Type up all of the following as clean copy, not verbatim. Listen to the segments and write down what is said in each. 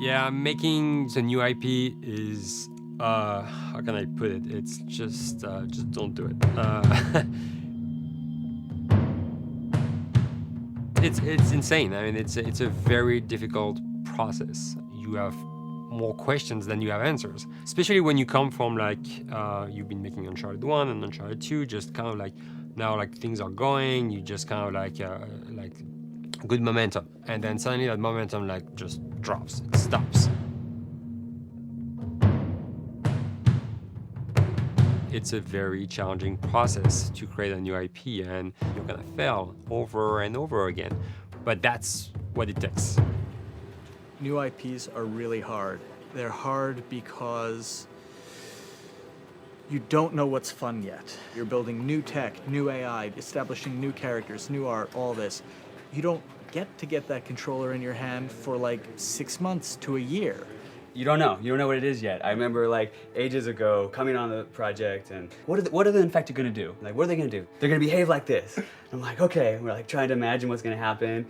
Yeah, making the new IP is, how can I put it? It's just don't do it. It's insane. I mean, it's a very difficult process. You have more questions than you have answers, especially when you come from like, you've been making Uncharted 1 and Uncharted 2, just kind of like, now like things are going, you just kind of like good momentum, and then suddenly that momentum like just drops, it stops. It's a very challenging process to create a new IP, and you're gonna fail over and over again, but that's what it takes. New IPs are really hard. They're hard because you don't know what's fun yet. You're building new tech, new AI, establishing new characters, new art, all this. You don't get that controller in your hand for like 6 months to a year. You don't know what it is yet. I remember like ages ago coming on the project and what are the infected gonna do? Like, what are they gonna do? They're gonna behave like this. I'm like, okay, we're like trying to imagine what's gonna happen.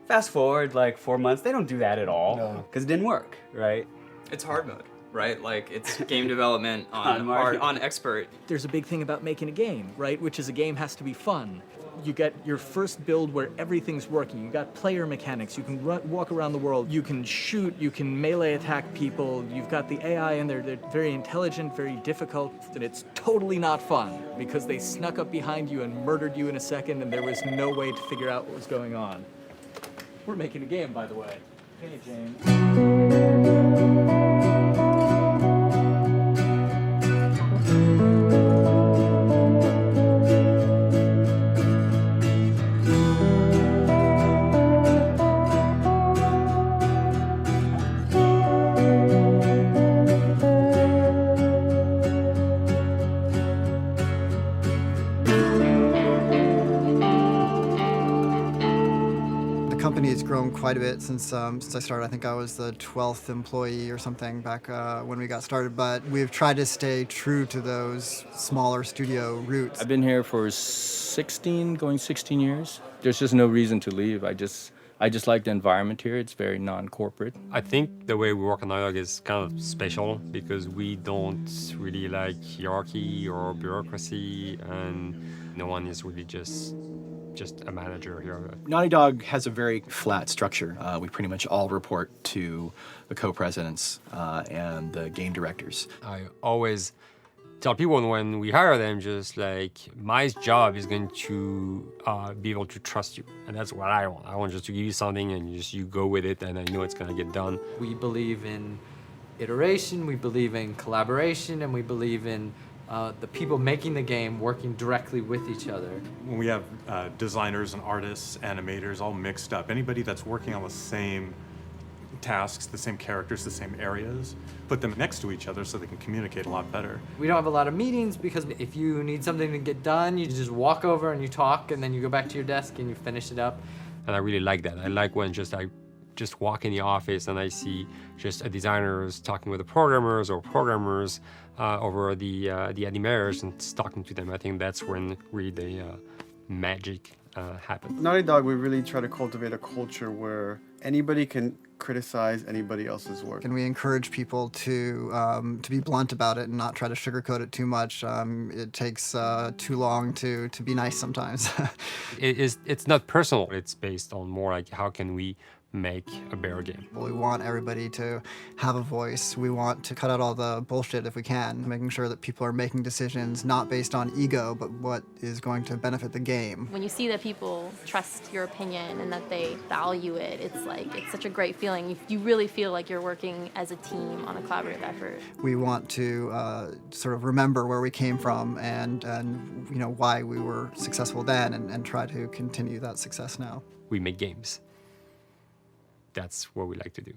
Fast forward like 4 months, they don't do that at all because it didn't work, right? It's hard mode, right? Like it's game development on expert. There's a big thing about making a game, right? Which is a game has to be fun. You get your first build where everything's working. You got player mechanics. You can walk around the world. You can shoot. You can melee attack people. You've got the AI in there. They're very intelligent, very difficult, and it's totally not fun because they snuck up behind you and murdered you in a second, and there was no way to figure out what was going on. We're making a game, by the way. Hey, James. The company has grown quite a bit since I started. I think I was the 12th employee or something back when we got started, but we've tried to stay true to those smaller studio roots. I've been here for 16 years. There's just no reason to leave. I just like the environment here. It's very non-corporate. I think the way we work on Naughty Dog is kind of special because we don't really like hierarchy or bureaucracy, and no one is really just a manager here. Naughty Dog has a very flat structure. We pretty much all report to the co-presidents and the game directors. I always tell people when we hire them, just like, my job is going to be able to trust you, and that's what I want. I want just to give you something and you go with it, and I know it's gonna get done. We believe in iteration, we believe in collaboration, and we believe in the people making the game working directly with each other. When we have designers and artists, animators all mixed up, anybody that's working on the same tasks, the same characters, the same areas, put them next to each other so they can communicate a lot better. We don't have a lot of meetings because if you need something to get done, you just walk over and you talk, and then you go back to your desk and you finish it up. And I really like that. I like when I just walk in the office and I see just designers talking with the programmers or programmers over the animators and talking to them. I think that's when really the magic happens. Naughty Dog, we really try to cultivate a culture where anybody can criticize anybody else's work. And we encourage people to be blunt about it and not try to sugarcoat it too much. It takes too long to be nice sometimes. It's not personal. It's based on more like, how can we make a better game? We want everybody to have a voice. We want to cut out all the bullshit if we can, making sure that people are making decisions not based on ego, but what is going to benefit the game. When you see that people trust your opinion and that they value it, it's such a great feeling. You really feel like you're working as a team on a collaborative effort. We want to sort of remember where we came from and you know, why we were successful then, and try to continue that success now. We make games. That's what we like to do.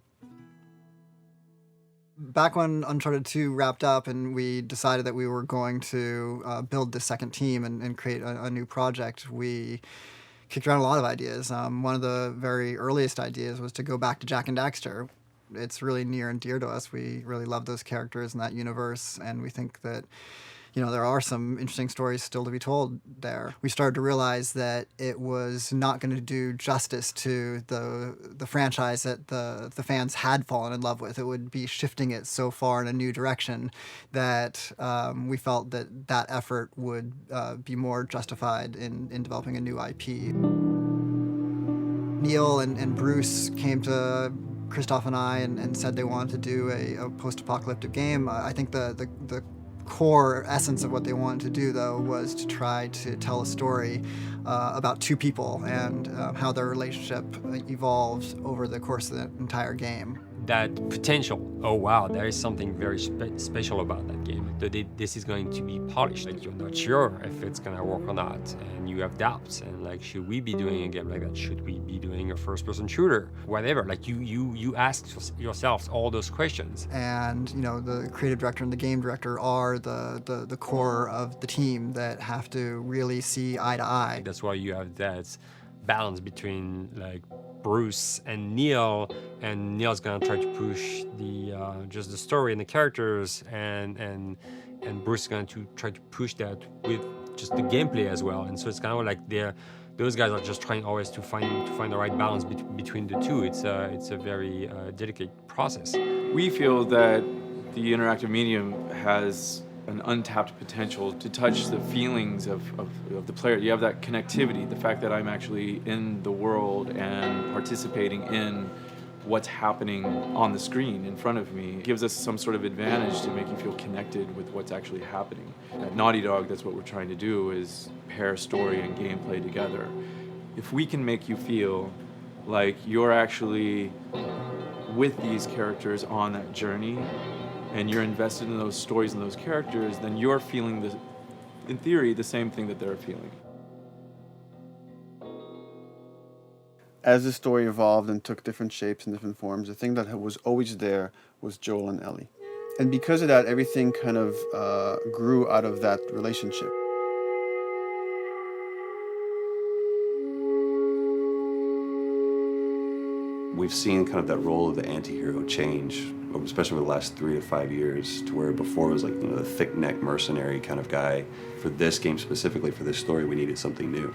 Back when Uncharted 2 wrapped up and we decided that we were going to build the second team and create a new project, we kicked around a lot of ideas. One of the very earliest ideas was to go back to Jak and Daxter. It's really near and dear to us. We really love those characters in that universe, and we think that there are some interesting stories still to be told there. We started to realize that it was not going to do justice to the franchise that the fans had fallen in love with. It would be shifting it so far in a new direction that we felt that effort would be more justified in developing a new IP. Neil and Bruce came to Christoph and I and said they wanted to do a post-apocalyptic game. I think the core essence of what they wanted to do, though, was to try to tell a story about two people and how their relationship evolves over the course of the entire game. That potential, oh wow, there is something very special about that game. This is going to be polished. Like, you're not sure if it's gonna work or not, and you have doubts. And like, should we be doing a game like that? Should we be doing a first-person shooter? Whatever. Like, you ask yourselves all those questions. And the creative director and the game director are the core of the team that have to really see eye to eye. That's why you have that balance between like Bruce and Neil's gonna try to push the just the story and the characters, and Bruce is going to try to push that with just the gameplay as well. And so it's kind of like those guys are just trying always to find the right balance between the two. It's a very delicate process. We feel that the interactive medium has an untapped potential to touch the feelings of the player. You have that connectivity, the fact that I'm actually in the world and participating in what's happening on the screen in front of me. It gives us some sort of advantage to make you feel connected with what's actually happening. At Naughty Dog, that's what we're trying to do, is pair story and gameplay together. If we can make you feel like you're actually with these characters on that journey, and you're invested in those stories and those characters, then you're feeling, in theory, the same thing that they're feeling. As the story evolved and took different shapes and different forms, the thing that was always there was Joel and Ellie. And because of that, everything kind of grew out of that relationship. We've seen kind of that role of the anti-hero change, especially over the last 3 to 5 years, to where before it was like, the thick-neck mercenary kind of guy. For this game specifically, for this story, we needed something new.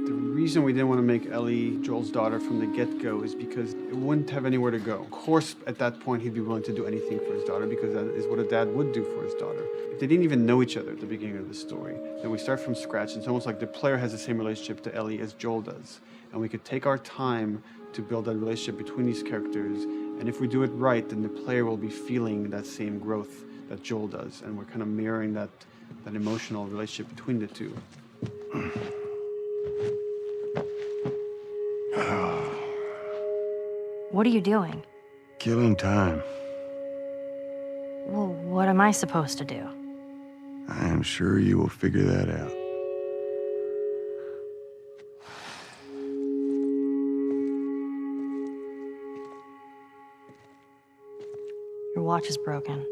The reason we didn't want to make Ellie Joel's daughter from the get-go is because it wouldn't have anywhere to go. Of course, at that point, he'd be willing to do anything for his daughter, because that is what a dad would do for his daughter. If they didn't even know each other at the beginning of the story, then we start from scratch. It's almost like the player has the same relationship to Ellie as Joel does. And we could take our time to build that relationship between these characters. And if we do it right, then the player will be feeling that same growth that Joel does. And we're kind of mirroring that emotional relationship between the two. What are you doing? Killing time. Well, what am I supposed to do? I am sure you will figure that out. Your watch is broken.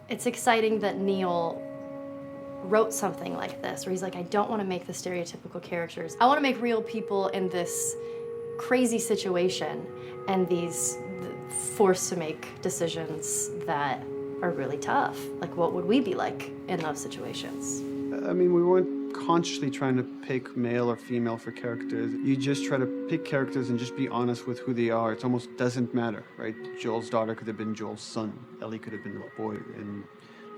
It's exciting that Neil wrote something like this, where he's like, I don't want to make the stereotypical characters. I want to make real people in this crazy situation and these forced to make decisions that are really tough. Like, what would we be like in those situations? I mean, we weren't consciously trying to pick male or female for characters. You just try to pick characters and just be honest with who they are. It almost doesn't matter, right? Joel's daughter could have been Joel's son. Ellie could have been a boy, and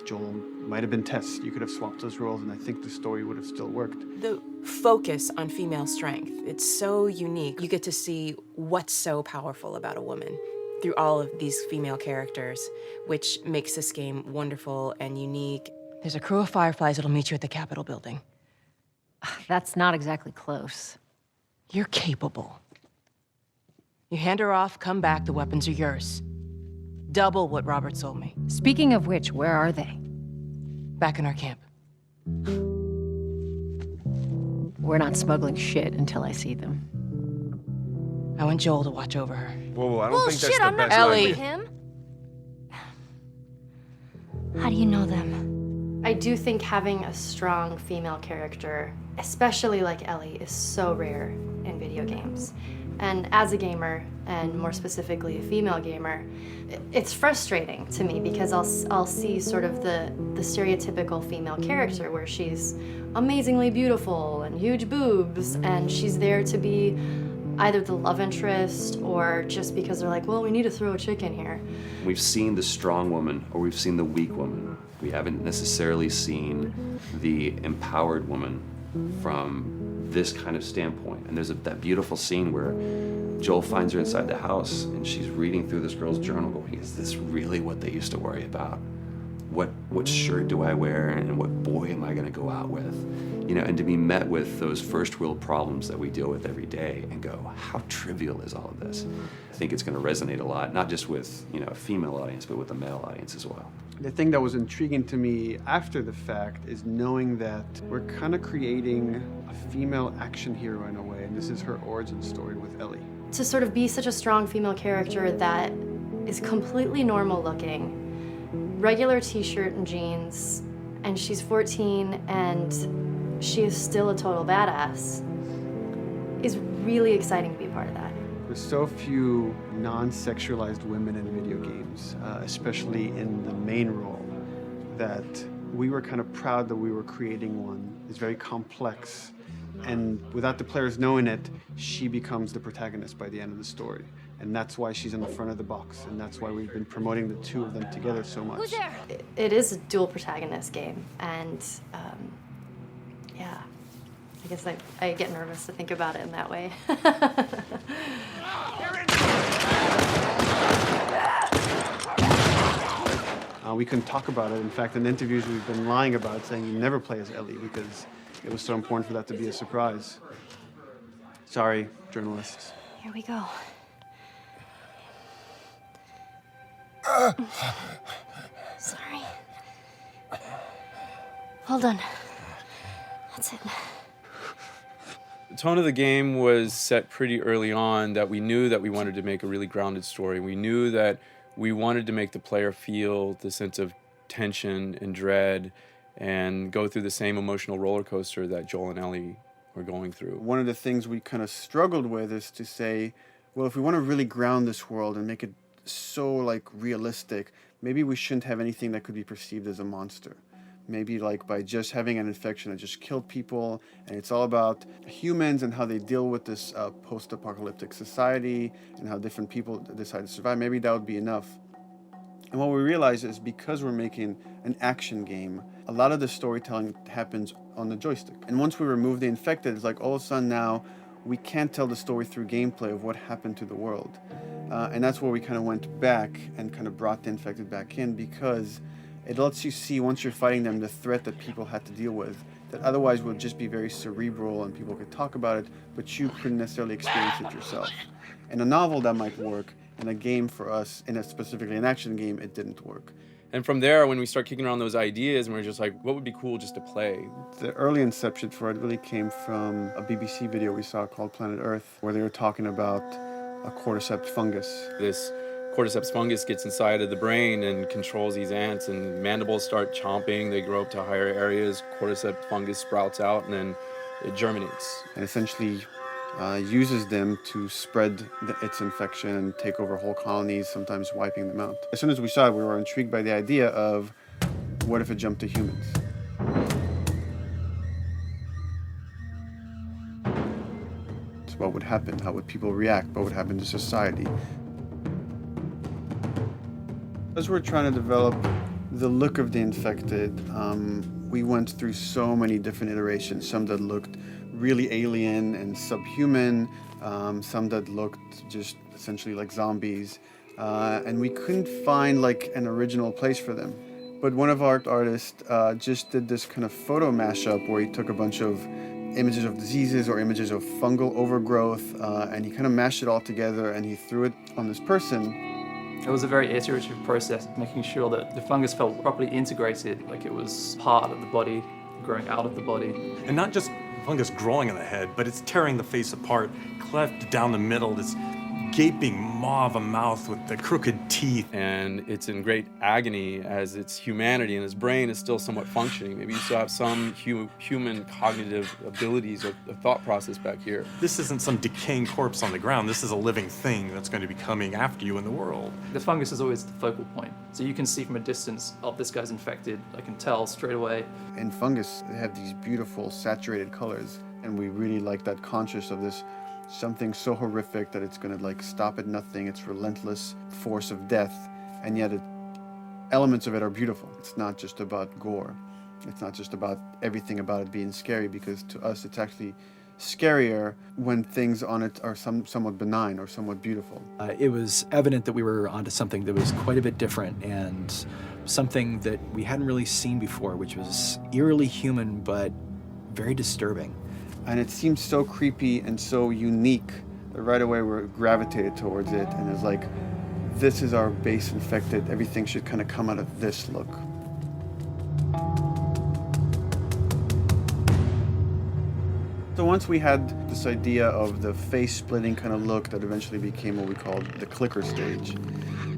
Joel might have been Tess. You could have swapped those roles, and I think the story would have still worked. The focus on female strength, it's so unique. You get to see what's so powerful about a woman through all of these female characters, which makes this game wonderful and unique. There's a crew of Fireflies that'll meet you at the Capitol building. That's not exactly close. You're capable. You hand her off, come back, the weapons are yours. Double what Robert sold me. Speaking of which, where are they? Back in our camp. We're not smuggling shit until I see them. I want Joel to watch over her. Whoa, I don't think that's the I'm not best Ellie. idea. with him. How do you know them? I do think having a strong female character, especially like Ellie, is so rare in video games. And as a gamer, and more specifically a female gamer, it's frustrating to me because I'll see sort of the stereotypical female character where she's amazingly beautiful and huge boobs, and she's there to be either the love interest or just because they're like, well, we need to throw a chick in here. We've seen the strong woman or we've seen the weak woman. We haven't necessarily seen the empowered woman from this kind of standpoint. And there's that beautiful scene where Joel finds her inside the house and she's reading through this girl's journal going, is this really what they used to worry about? What shirt do I wear and what boy am I gonna go out with? You know, and to be met with those first world problems that we deal with every day and go, how trivial is all of this? I think it's gonna resonate a lot, not just with, you know, a female audience, but with a male audience as well. The thing that was intriguing to me after the fact is knowing that we're kind of creating a female action hero in a way, and this is her origin story with Ellie. To sort of be such a strong female character that is completely normal looking, regular t-shirt and jeans, and she's 14 and she is still a total badass, is really exciting to be a part of that. There's so few non-sexualized women in video games, especially in the main role, that we were kind of proud that we were creating one. It's very complex, and without the players knowing it, she becomes the protagonist by the end of the story. And that's why she's in the front of the box, and that's why we've been promoting the two of them together so much. Who's there? It is a dual protagonist game, and yeah, I guess I get nervous to think about it in that way. We couldn't talk about it. In fact, in interviews we've been lying about it, saying you never play as Ellie because it was so important for that to be a surprise. Sorry, journalists. Here we go. Sorry. Hold on. That's it. The tone of the game was set pretty early on that we knew that we wanted to make a really grounded story. We knew that we wanted to make the player feel the sense of tension and dread and go through the same emotional roller coaster that Joel and Ellie were going through. One of the things we kind of struggled with is to say, well, if we want to really ground this world and make it so like realistic, maybe we shouldn't have anything that could be perceived as a monster. Maybe like by just having an infection that just killed people, and it's all about humans and how they deal with this post-apocalyptic society and how different people decide to survive. Maybe that would be enough. And what we realized is because we're making an action game, a lot of the storytelling happens on the joystick. And once we remove the infected, it's like all of a sudden now we can't tell the story through gameplay of what happened to the world. And that's where we kind of went back and kind of brought the infected back in, because it lets you see, once you're fighting them, the threat that people had to deal with, that otherwise would just be very cerebral and people could talk about it, but you couldn't necessarily experience it yourself. In a novel, that might work. In a game for us, specifically an action game, it didn't work. And from there, when we start kicking around those ideas, and we're just like, what would be cool just to play? The early inception for it really came from a BBC video we saw called Planet Earth, where they were talking about a cordyceps fungus. This cordyceps fungus gets inside of the brain and controls these ants, and mandibles start chomping, they grow up to higher areas, cordyceps fungus sprouts out, and then it germinates. And essentially uses them to spread its infection and take over whole colonies, sometimes wiping them out. As soon as we saw it, we were intrigued by the idea of, what if it jumped to humans? So what would happen? How would people react? What would happen to society? As we're trying to develop the look of the infected, we went through so many different iterations, some that looked really alien and subhuman, some that looked just essentially like zombies, and we couldn't find like an original place for them. But one of our artists just did this kind of photo mashup where he took a bunch of images of diseases or images of fungal overgrowth, and he kind of mashed it all together and he threw it on this person. It was a very iterative process, making sure that the fungus felt properly integrated, like it was part of the body, growing out of the body. And not just fungus growing on the head, but it's tearing the face apart, cleft down the middle, this gaping maw of a mouth with the crooked teeth. And it's in great agony as its humanity and its brain is still somewhat functioning. Maybe you still have some human cognitive abilities of the thought process back here. This isn't some decaying corpse on the ground. This is a living thing that's going to be coming after you in the world. The fungus is always the focal point. So you can see from a distance, oh, this guy's infected. I can tell straight away. In fungus, they have these beautiful saturated colors, and we really like that conscious of this something so horrific that it's going to like stop at nothing. It's relentless force of death, and yet elements of it are beautiful. It's not just about gore. It's not just about everything about it being scary, because to us it's actually scarier when things on it are somewhat benign or somewhat beautiful. It was evident that we were onto something that was quite a bit different and something that we hadn't really seen before, which was eerily human but very disturbing. And it seemed so creepy and so unique that right away we gravitated towards it, and it's like, this is our base infected. Everything should kind of come out of this look. So once we had this idea of the face-splitting kind of look that eventually became what we called the clicker stage.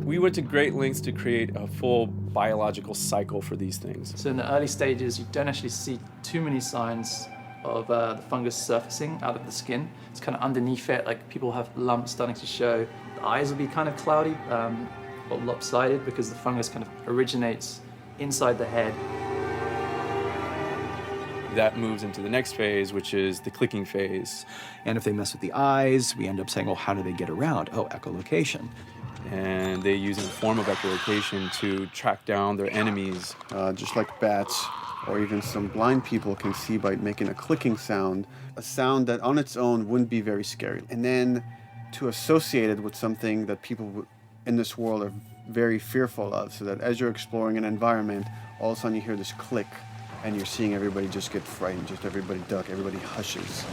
We went to great lengths to create a full biological cycle for these things. So in the early stages, you don't actually see too many signs of the fungus surfacing out of the skin. It's kind of underneath it, like people have lumps starting to show. The eyes will be kind of cloudy or lopsided because the fungus kind of originates inside the head. That moves into the next phase, which is the clicking phase. And if they mess with the eyes, we end up saying, well, how do they get around? Oh, echolocation. And they use a form of echolocation to track down their enemies. Just like bats, or even some blind people can see by making a clicking sound, a sound that on its own wouldn't be very scary. And then to associate it with something that people in this world are very fearful of, so that as you're exploring an environment, all of a sudden you hear this click, and you're seeing everybody just get frightened, just everybody duck, everybody hushes.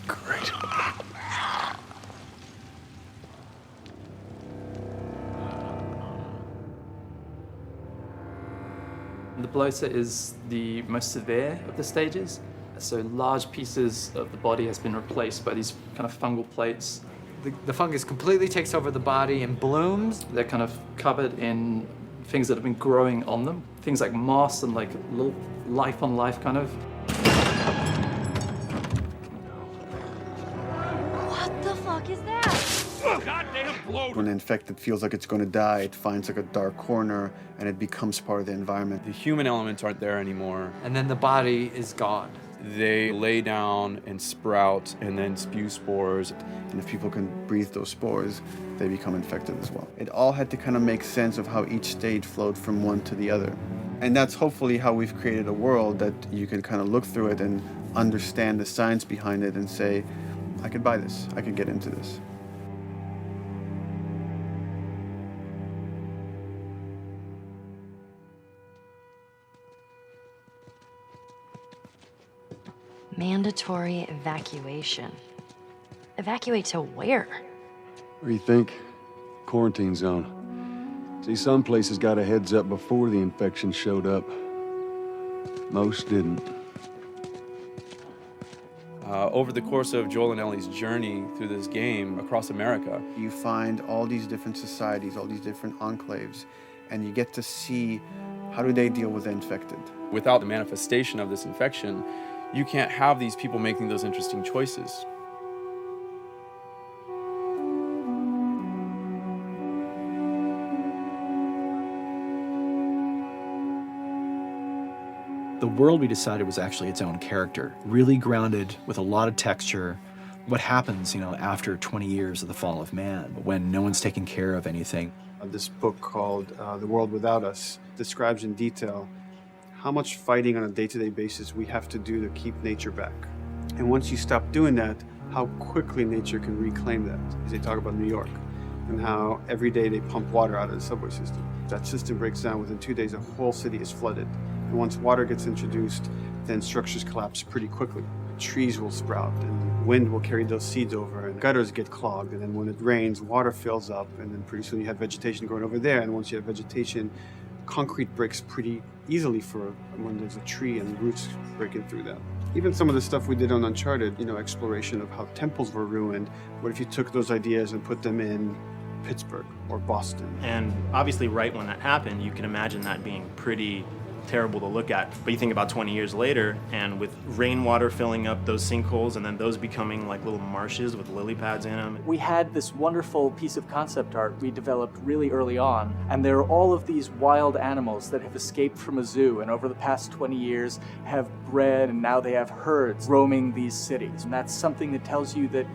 Great. The bloater is the most severe of the stages. So large pieces of the body has been replaced by these kind of fungal plates. The fungus completely takes over the body and blooms. They're kind of covered in things that have been growing on them. Things like moss and like little life on life kind of. What the fuck is that? Goddamn bloater! When the infected feels like it's going to die, it finds like a dark corner, and it becomes part of the environment. The human elements aren't there anymore. And then the body is gone. They lay down and sprout and then spew spores. And if people can breathe those spores, they become infected as well. It all had to kind of make sense of how each stage flowed from one to the other. And that's hopefully how we've created a world that you can kind of look through it and understand the science behind it and say, I could buy this, I could get into this. Mandatory evacuation. Evacuate to where? What do you think? Quarantine zone. See, some places got a heads up before the infection showed up. Most didn't. Over the course of Joel and Ellie's journey through this game across America, you find all these different societies, all these different enclaves, and you get to see how do they deal with the infected. Without the manifestation of this infection, you can't have these people making those interesting choices. The world we decided was actually its own character, really grounded with a lot of texture. What happens, after 20 years of the fall of man, when no one's taking care of anything? This book called The World Without Us describes in detail how much fighting on a day-to-day basis we have to do to keep nature back. And once you stop doing that, how quickly nature can reclaim that. As they talk about New York, and how every day they pump water out of the subway system. That system breaks down. Within 2 days, a whole city is flooded. And once water gets introduced, then structures collapse pretty quickly. Trees will sprout, and wind will carry those seeds over, and gutters get clogged. And then when it rains, water fills up, and then pretty soon you have vegetation growing over there. And once you have vegetation, concrete breaks pretty easily for when there's a tree and roots breaking through that. Even some of the stuff we did on Uncharted, exploration of how temples were ruined. What if you took those ideas and put them in Pittsburgh or Boston? And obviously right when that happened, you can imagine that being pretty terrible to look at. But you think about 20 years later, and with rainwater filling up those sinkholes and then those becoming like little marshes with lily pads in them. We had this wonderful piece of concept art we developed really early on, and there are all of these wild animals that have escaped from a zoo and over the past 20 years have bred, and now they have herds roaming these cities. And that's something that tells you that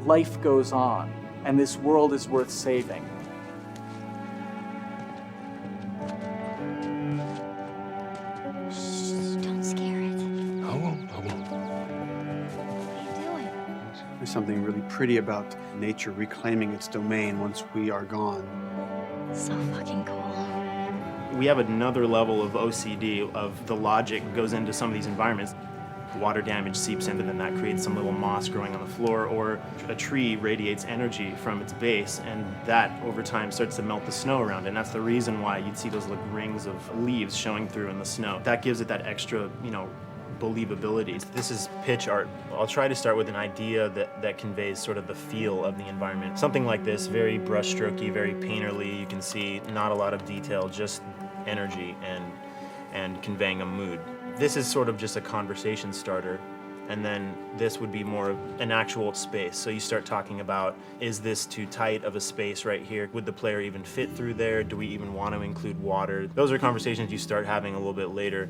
life goes on and this world is worth saving. There's something really pretty about nature reclaiming its domain once we are gone. So fucking cool. We have another level of OCD of the logic goes into some of these environments. Water damage seeps into them, that creates some little moss growing on the floor, or a tree radiates energy from its base, and that over time starts to melt the snow around it. And that's the reason why you'd see those little rings of leaves showing through in the snow. That gives it that extra, believability. This is pitch art. I'll try to start with an idea that conveys sort of the feel of the environment. Something like this, very brushstrokey, very painterly. You can see not a lot of detail, just energy and conveying a mood. This is sort of just a conversation starter, and then this would be more of an actual space. So you start talking about, is this too tight of a space right here? Would the player even fit through there? Do we even want to include water? Those are conversations you start having a little bit later.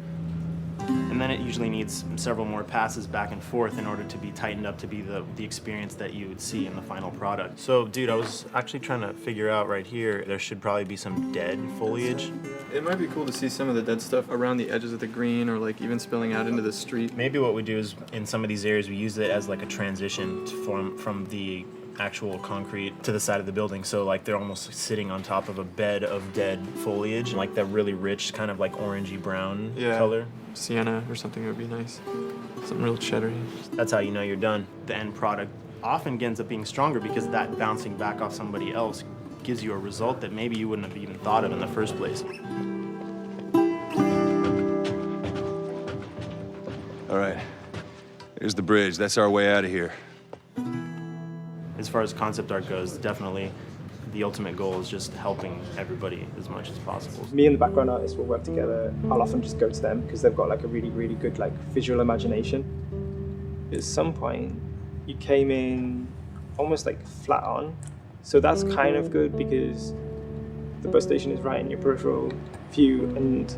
And then it usually needs several more passes back and forth in order to be tightened up to be the experience that you would see in the final product. So, dude, I was actually trying to figure out right here, there should probably be some dead foliage. It might be cool to see some of the dead stuff around the edges of the green, or like even spilling out into the street. Maybe what we do is, in some of these areas, we use it as like a transition from the actual concrete to the side of the building. So like they're almost sitting on top of a bed of dead foliage, like that really rich kind of like orangey brown color. Sienna or something would be nice. Something real cheddary. That's how you know you're done. The end product often ends up being stronger because that bouncing back off somebody else gives you a result that maybe you wouldn't have even thought of in the first place. All right, here's the bridge. That's our way out of here. As far as concept art goes, definitely the ultimate goal is just helping everybody as much as possible. Me and the background artist will work together. I'll often just go to them because they've got like a really, really good like visual imagination. At some point, you came in almost like flat on. So that's kind of good because the bus station is right in your peripheral view, and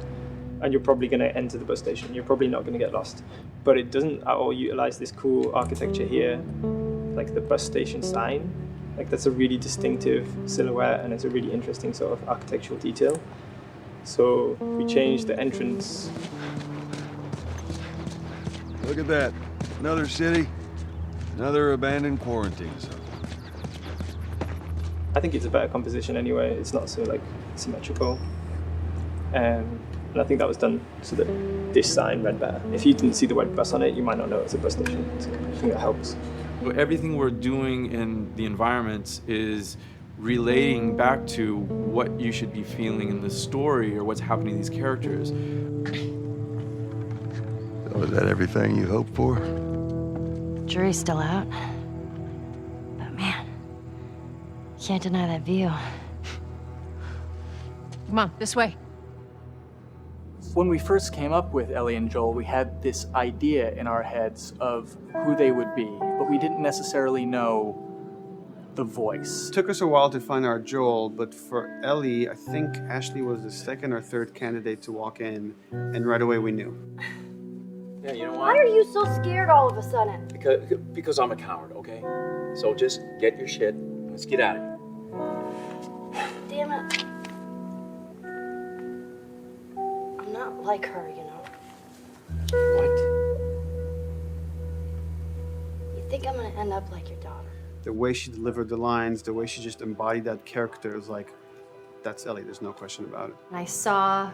you're probably going to enter the bus station. You're probably not going to get lost. But it doesn't at all utilize this cool architecture here, like the bus station sign. Like that's a really distinctive silhouette, and it's a really interesting sort of architectural detail. So we changed the entrance. Look at that. Another city, another abandoned quarantine zone. I think it's a better composition anyway. It's not so like symmetrical. And I think that was done so that this sign read better. If you didn't see the word bus on it, you might not know it's a bus station. So I think that helps. Everything we're doing in the environments is relating back to what you should be feeling in the story or what's happening to these characters. So is that everything you hoped for? Jury's still out. But man, can't deny that view. Come on, this way. When we first came up with Ellie and Joel, we had this idea in our heads of who they would be, but we didn't necessarily know the voice. It took us a while to find our Joel, but for Ellie, I think Ashley was the second or third candidate to walk in, and right away we knew. Yeah, you know Why what? are you so scared all of a sudden? Because I'm a coward, okay? So just get your shit. Let's get out of here. Damn it. I'm not like her, you know. What? You think I'm gonna end up like your daughter? The way she delivered the lines, the way she just embodied that character is like, that's Ellie, there's no question about it. I saw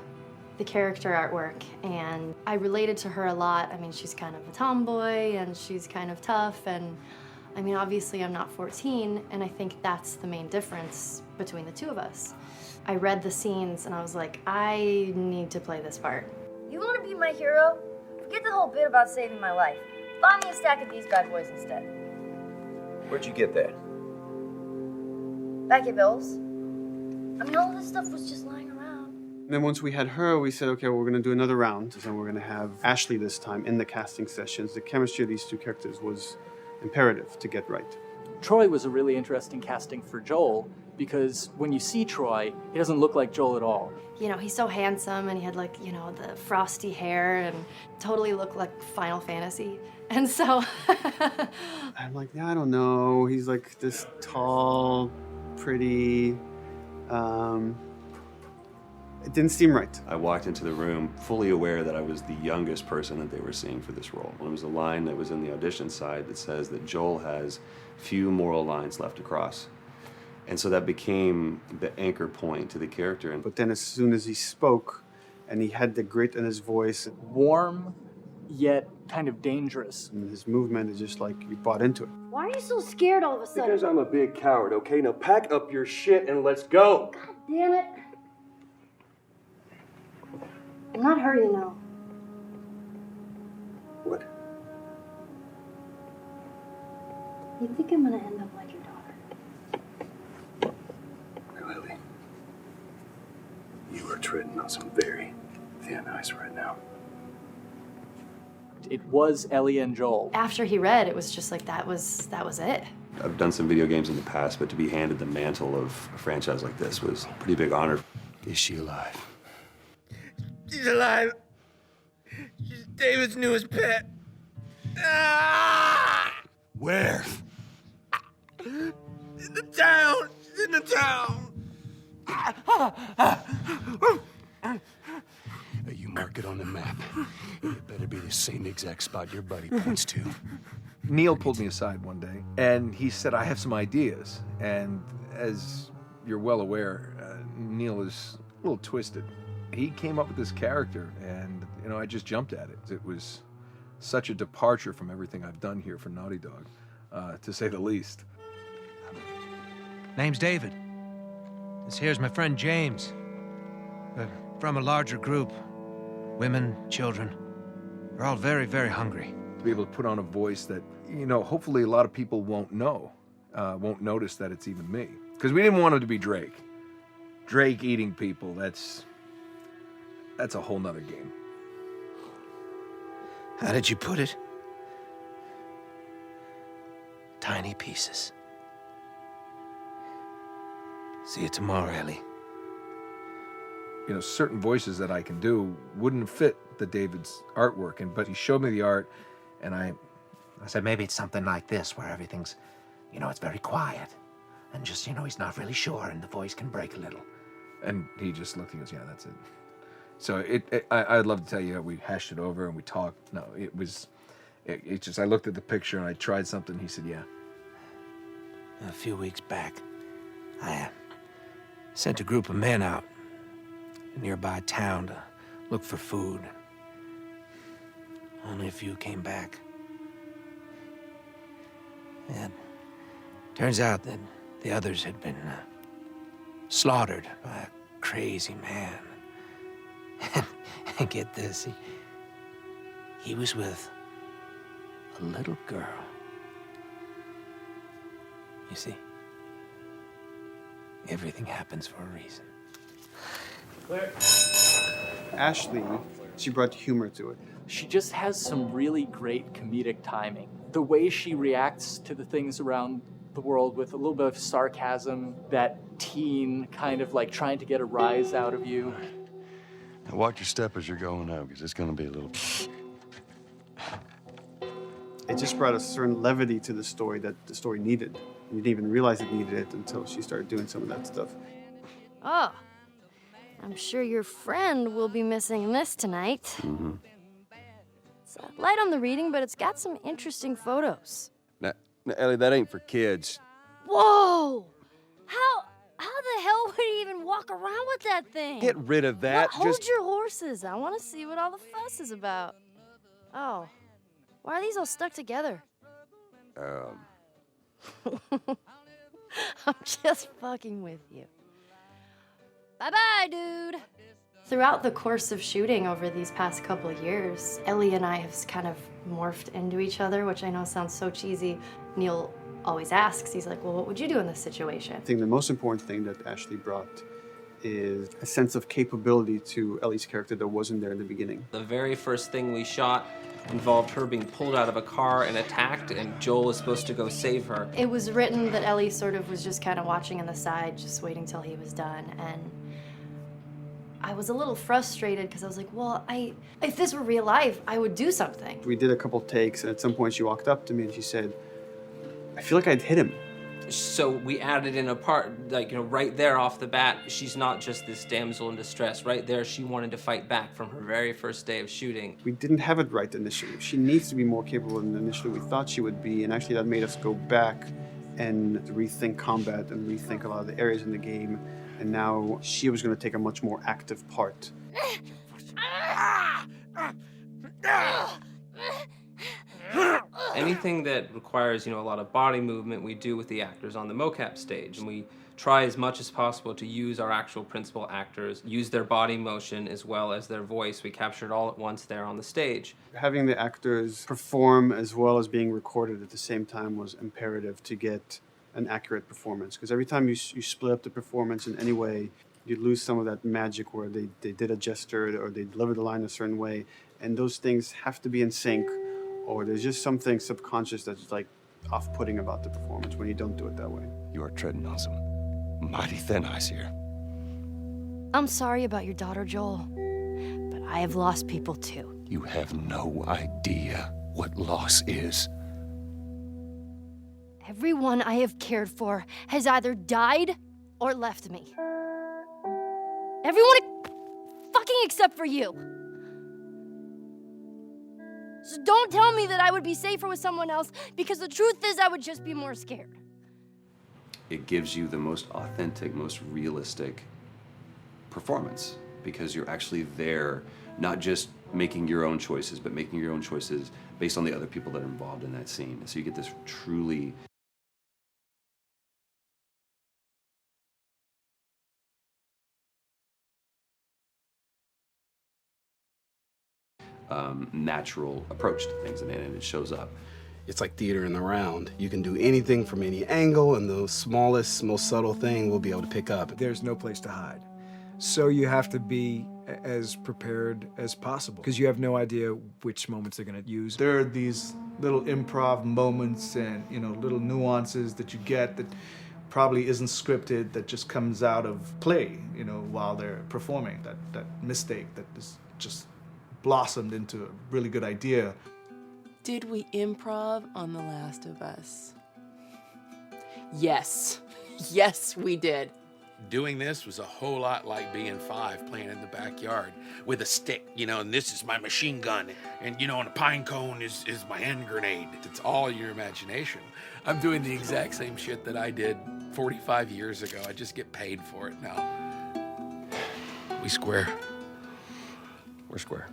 the character artwork and I related to her a lot. I mean, she's kind of a tomboy and she's kind of tough, and I mean, obviously I'm not 14, and I think that's the main difference between the two of us. I read the scenes and I was like, I need to play this part. You want to be my hero? Forget the whole bit about saving my life. Buy me a stack of these bad boys instead. Where'd you get that? Back at Bill's. I mean, all this stuff was just lying around. And then once we had her, we said, okay, well, we're going to do another round. And we're going to have Ashley this time in the casting sessions. The chemistry of these two characters was imperative to get right. Troy was a really interesting casting for Joel because when you see Troy, he doesn't look like Joel at all. You know, he's so handsome and he had like, you know, the frosty hair and totally looked like Final Fantasy. And so I'm like, yeah, I don't know. He's like this tall, pretty. It didn't seem right. I walked into the room fully aware that I was the youngest person that they were seeing for this role. And it was a line that was in the audition side that says that Joel has few moral lines left to cross. And so that became the anchor point to the character. But then as soon as he spoke, and he had the grit in his voice. Warm, yet kind of dangerous. And his movement is just like, you bought into it. Why are you so scared all of a sudden? Because I'm a big coward, okay? Now pack up your shit and let's go. God damn it. I'm not her, you know. What? You think I'm gonna end up like your daughter? Lily, you are treading on some very thin ice right now. It was Ellie and Joel. after he read, it was just like that was it. I've done some video games in the past, but to be handed the mantle of a franchise like this was a pretty big honor. Is she alive? She's alive. She's David's newest pet. Ah! Where? In the town. She's in the town. You mark it on the map. It better be the same exact spot your buddy points to. Neil pulled me aside one day, and he said, I have some ideas. And as you're well aware, Neil is a little twisted. He came up with this character, and, I just jumped at it. It was such a departure from everything I've done here for Naughty Dog, to say the least. Name's David. This here's my friend James. We're from a larger group. Women, children. They're all very, very hungry. To be able to put on a voice that, hopefully a lot of people won't know, won't notice that it's even me. Because we didn't want it to be Drake. Drake eating people, that's a whole nother game. How did you put it? Tiny pieces. See you tomorrow, Ellie. Certain voices that I can do wouldn't fit the David's artwork, but he showed me the art, and I said maybe it's something like this, where everything's, it's very quiet, and just, he's not really sure, and the voice can break a little. And he just looked and goes, yeah, that's it. So I'd love to tell you, we hashed it over and we talked. No, it just, I looked at the picture and I tried something. He said, yeah. A few weeks back, I sent a group of men out a nearby town to look for food. Only a few came back. And turns out that the others had been slaughtered by a crazy man. And get this, he was with a little girl. You see, everything happens for a reason. Claire. Ashley, she brought humor to it. She just has some really great comedic timing. The way she reacts to the things around the world with a little bit of sarcasm, that teen kind of like trying to get a rise out of you. Now watch your step as you're going out, because it's going to be a little... It just brought a certain levity to the story that the story needed. You didn't even realize it needed it until she started doing some of that stuff. Oh, I'm sure your friend will be missing this tonight. Mm-hmm. It's light on the reading, but it's got some interesting photos. Now, Ellie, that ain't for kids. Whoa! How the hell would he even walk around with that thing? Get rid of that. Well, hold your horses. I want to see what all the fuss is about. Oh, why are these all stuck together? I'm just fucking with you. Bye-bye, dude. Throughout the course of shooting over these past couple of years, Ellie and I have kind of morphed into each other, which I know sounds so cheesy. Neil always asks, he's like, well, what would you do in this situation? I think the most important thing that Ashley brought is a sense of capability to Ellie's character that wasn't there in the beginning. The very first thing we shot involved her being pulled out of a car and attacked, and Joel was supposed to go save her. It was written that Ellie sort of was just kind of watching on the side, just waiting till he was done, and I was a little frustrated because I was like, well, if this were real life, I would do something. We did a couple takes, and at some point she walked up to me and she said, I feel like I'd hit him. So we added in a part, like, right there off the bat, she's not just this damsel in distress. Right there, she wanted to fight back from her very first day of shooting. We didn't have it right initially. She needs to be more capable than initially we thought she would be, and actually that made us go back and rethink combat and rethink a lot of the areas in the game, and now she was going to take a much more active part. Anything that requires, a lot of body movement, we do with the actors on the mocap stage. And we try as much as possible to use our actual principal actors, use their body motion as well as their voice. We capture it all at once there on the stage. Having the actors perform as well as being recorded at the same time was imperative to get an accurate performance. Because every time you split up the performance in any way, you lose some of that magic where they did a gesture or they delivered the line a certain way. And those things have to be in sync, or there's just something subconscious that's like off-putting about the performance when you don't do it that way. You are treading on some mighty thin ice here. I'm sorry about your daughter, Joel, but I have lost people too. You have no idea what loss is. Everyone I have cared for has either died or left me. Everyone fucking except for you. So don't tell me that I would be safer with someone else, because the truth is I would just be more scared. It gives you the most authentic, most realistic performance, because you're actually there, not just making your own choices, but making your own choices based on the other people that are involved in that scene. So you get this truly natural approach to things, and it shows up. It's like theater in the round. You can do anything from any angle, and the smallest, most subtle thing we'll be able to pick up. There's no place to hide. So you have to be as prepared as possible, because you have no idea which moments they're going to use. There are these little improv moments and, little nuances that you get that probably isn't scripted, that just comes out of play, while they're performing. That mistake that is just blossomed into a really good idea. Did we improv on The Last of Us? Yes. Yes, we did. Doing this was a whole lot like being 5 playing in the backyard with a stick, and this is my machine gun, and, and a pine cone is my hand grenade. It's all your imagination. I'm doing the exact same shit that I did 45 years ago. I just get paid for it now. We square. We're square.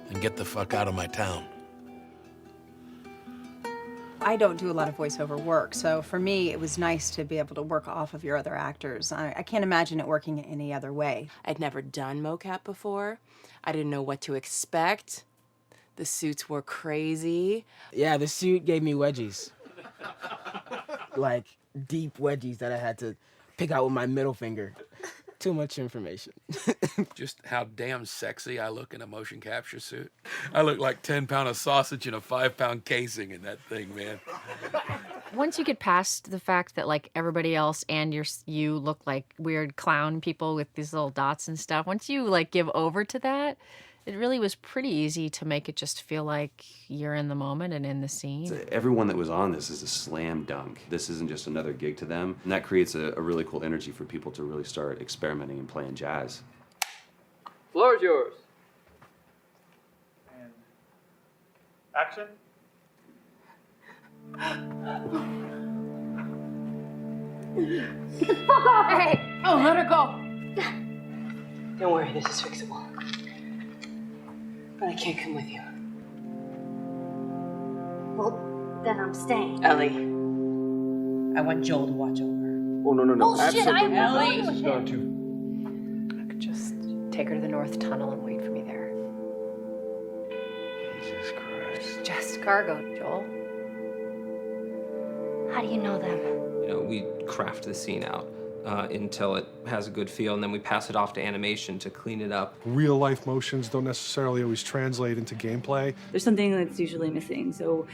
And get the fuck out of my town. I don't do a lot of voiceover work, so for me, it was nice to be able to work off of your other actors. I can't imagine it working any other way. I'd never done mocap before. I didn't know what to expect. The suits were crazy. Yeah, the suit gave me wedgies. Like, deep wedgies that I had to pick out with my middle finger. Too much information. Just how damn sexy I look in a motion capture suit. I look like 10-pound of sausage in a 5-pound casing in that thing, man. Once you get past the fact that like everybody else and you look like weird clown people with these little dots and stuff, once you like give over to that, it really was pretty easy to make it just feel like you're in the moment and in the scene. Everyone that was on this is a slam dunk. This isn't just another gig to them. And that creates a really cool energy for people to really start experimenting and playing jazz. Floor is yours. And action. Get the fuck off of me! Oh, let her go. Don't worry, this is fixable. But I can't come with you. Well, then I'm staying. Ellie, I want Joel to watch over her. Oh, no. Bullshit, Absolutely I'm not. Ellie. This is not too. I could just take her to the North Tunnel and wait for me there. Jesus Christ. Just cargo, Joel. How do you know them? You know, we craft the scene out until it has a good feel, and then we pass it off to animation to clean it up. Real life motions don't necessarily always translate into gameplay. There's something that's usually missing, so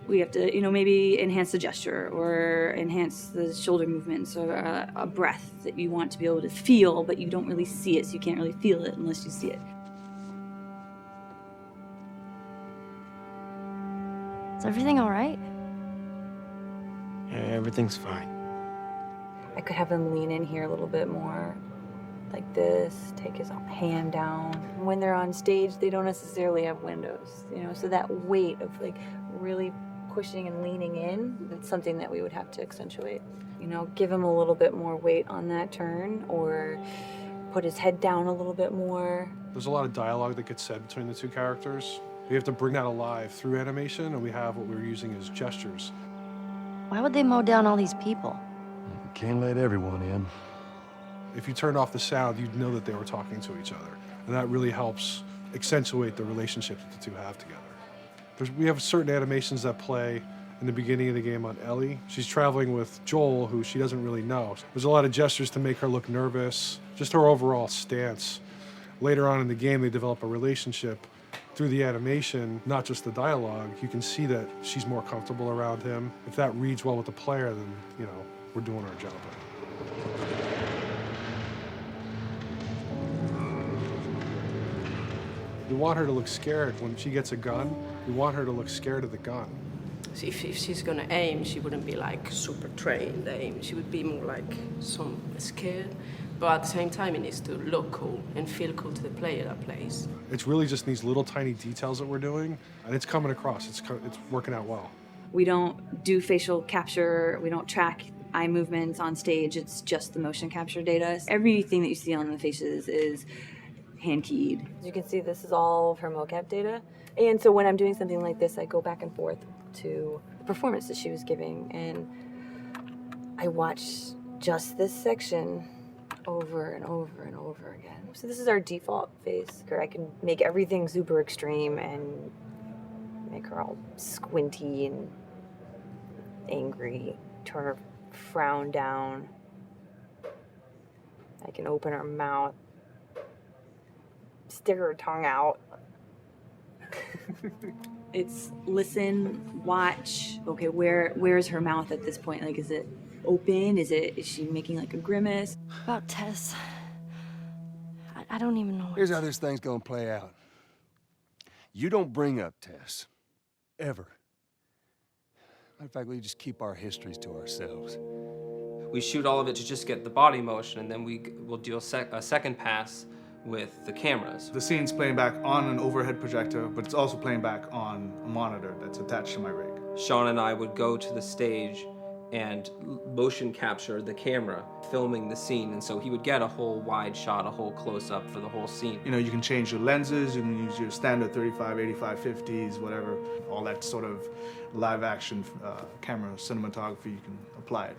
we have to, you know, maybe enhance the gesture or enhance the shoulder movements or a breath that you want to be able to feel, but you don't really see it, so you can't really feel it unless you see it. Is everything all right? Yeah, everything's fine. I could have him lean in here a little bit more, like this, take his hand down. When they're on stage, they don't necessarily have windows, you know, so that weight of like really pushing and leaning in, it's something that we would have to accentuate. You know, give him a little bit more weight on that turn or put his head down a little bit more. There's a lot of dialogue that gets said between the two characters. We have to bring that alive through animation, and we have what we're using as gestures. Why would they mow down all these people? Can't let everyone in. If you turned off the sound, you'd know that they were talking to each other. And that really helps accentuate the relationship that the two have together. We have certain animations that play in the beginning of the game on Ellie. She's traveling with Joel, who she doesn't really know. There's a lot of gestures to make her look nervous, just her overall stance. Later on in the game, they develop a relationship through the animation, not just the dialogue. You can see that she's more comfortable around him. If that reads well with the player, then, you know, we're doing our job. We want her to look scared. When she gets a gun, we want her to look scared of the gun. So if she's gonna aim, she wouldn't be like super trained aim. She would be more like some scared. But at the same time, it needs to look cool and feel cool to the player that plays. It's really just these little tiny details that we're doing, and it's coming across. It's working out well. We don't do facial capture, we don't track eye movements on stage, it's just the motion capture data. Everything that you see on the faces is hand-keyed. As you can see, this is all of her mocap data. And so when I'm doing something like this, I go back and forth to the performance that she was giving, and I watch just this section over and over and over again. So this is our default face. I can make everything super extreme and make her all squinty and angry, turn her frown down. I can open her mouth, stick her tongue out. It's listen, watch. Okay, where's her mouth at this point? Like, is it open? Is she making like a grimace? About Tess. I don't even know. Here's how this thing's gonna play out. You don't bring up Tess. Ever. Matter of fact, we just keep our histories to ourselves. We shoot all of it to just get the body motion, and then we'll do a second pass with the cameras. The scene's playing back on an overhead projector, but it's also playing back on a monitor that's attached to my rig. Sean and I would go to the stage and motion capture the camera, filming the scene, and so he would get a whole wide shot, a whole close-up for the whole scene. You know, you can change your lenses, you can use your standard 35, 85, 50s, whatever, all that sort of live-action camera cinematography, you can apply it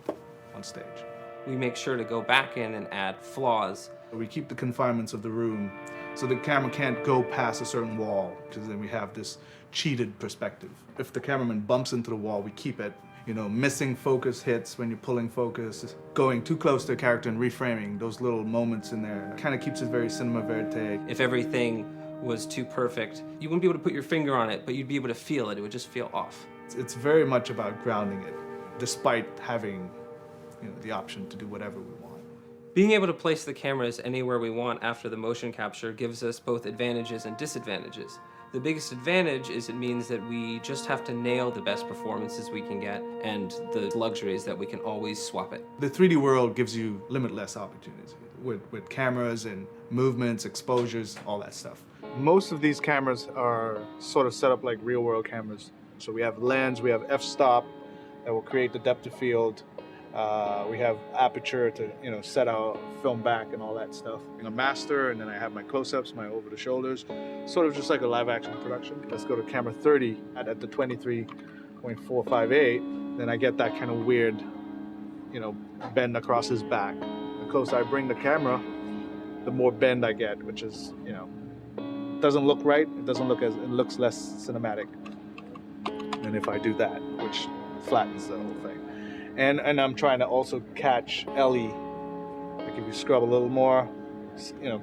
on stage. We make sure to go back in and add flaws. We keep the confinements of the room so the camera can't go past a certain wall, because then we have this cheated perspective. If the cameraman bumps into the wall, we keep it. You know, missing focus hits when you're pulling focus, going too close to a character and reframing, those little moments in there kind of keeps it very cinema verite. If everything was too perfect, you wouldn't be able to put your finger on it, but you'd be able to feel it. It would just feel off. It's very much about grounding it, despite having, you know, the option to do whatever we want. Being able to place the cameras anywhere we want after the motion capture gives us both advantages and disadvantages. The biggest advantage is it means that we just have to nail the best performances we can get, and the luxury is that we can always swap it. The 3D world gives you limitless opportunities with cameras and movements, exposures, all that stuff. Most of these cameras are sort of set up like real world cameras. So we have lens, we have f-stop that will create the depth of field. We have aperture to, you know, set our film back and all that stuff. A master, and then I have my close-ups, my over the shoulders, sort of just like a live action production. Let's go to camera 30 at the 23.458. Then I get that kind of weird, you know, bend across his back. The closer I bring the camera, the more bend I get, which is, doesn't look right. It looks less cinematic than if I do that, which flattens the whole thing. And I'm trying to also catch Ellie. Like if you scrub a little more,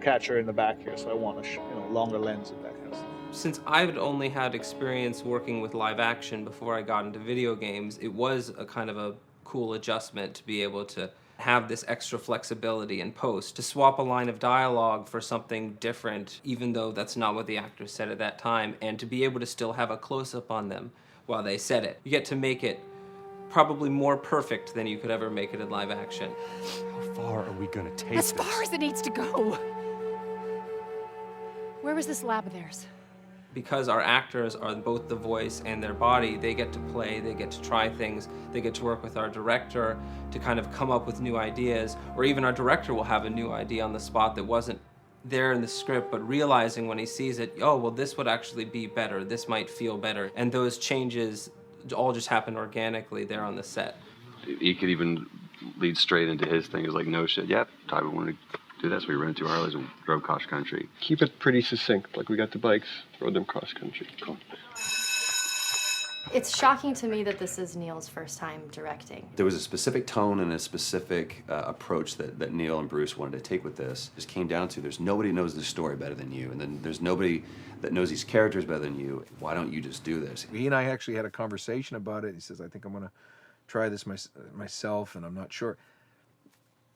catch her in the back here. So I want a longer lens of that kind of stuff. Since I've only had experience working with live action before I got into video games, it was a kind of a cool adjustment to be able to have this extra flexibility in post, to swap a line of dialogue for something different, even though that's not what the actors said at that time, and to be able to still have a close-up on them while they said it. You get to make it probably more perfect than you could ever make it in live action. How far are we gonna take As far as it needs to go. Where was this lab of theirs? Because our actors are both the voice and their body, they get to play, they get to try things, they get to work with our director to kind of come up with new ideas, or even our director will have a new idea on the spot that wasn't there in the script, but realizing when he sees it, oh, well, this would actually be better, this might feel better. And those changes all just happen organically there on the set. He could even lead straight into his thing. He's like, no shit, yep, Ty, we wanted to do that, so we rented 2 Harleys and drove cross country. Keep it pretty succinct, like we got the bikes, rode them cross country. Cool. It's shocking to me that this is Neil's first time directing. There was a specific tone and a specific approach that Neil and Bruce wanted to take with this. It just came down to there's nobody who knows the story better than you, and then there's nobody that knows these characters better than you. Why don't you just do this? He and I actually had a conversation about it. He says, I think I'm going to try this myself, and I'm not sure.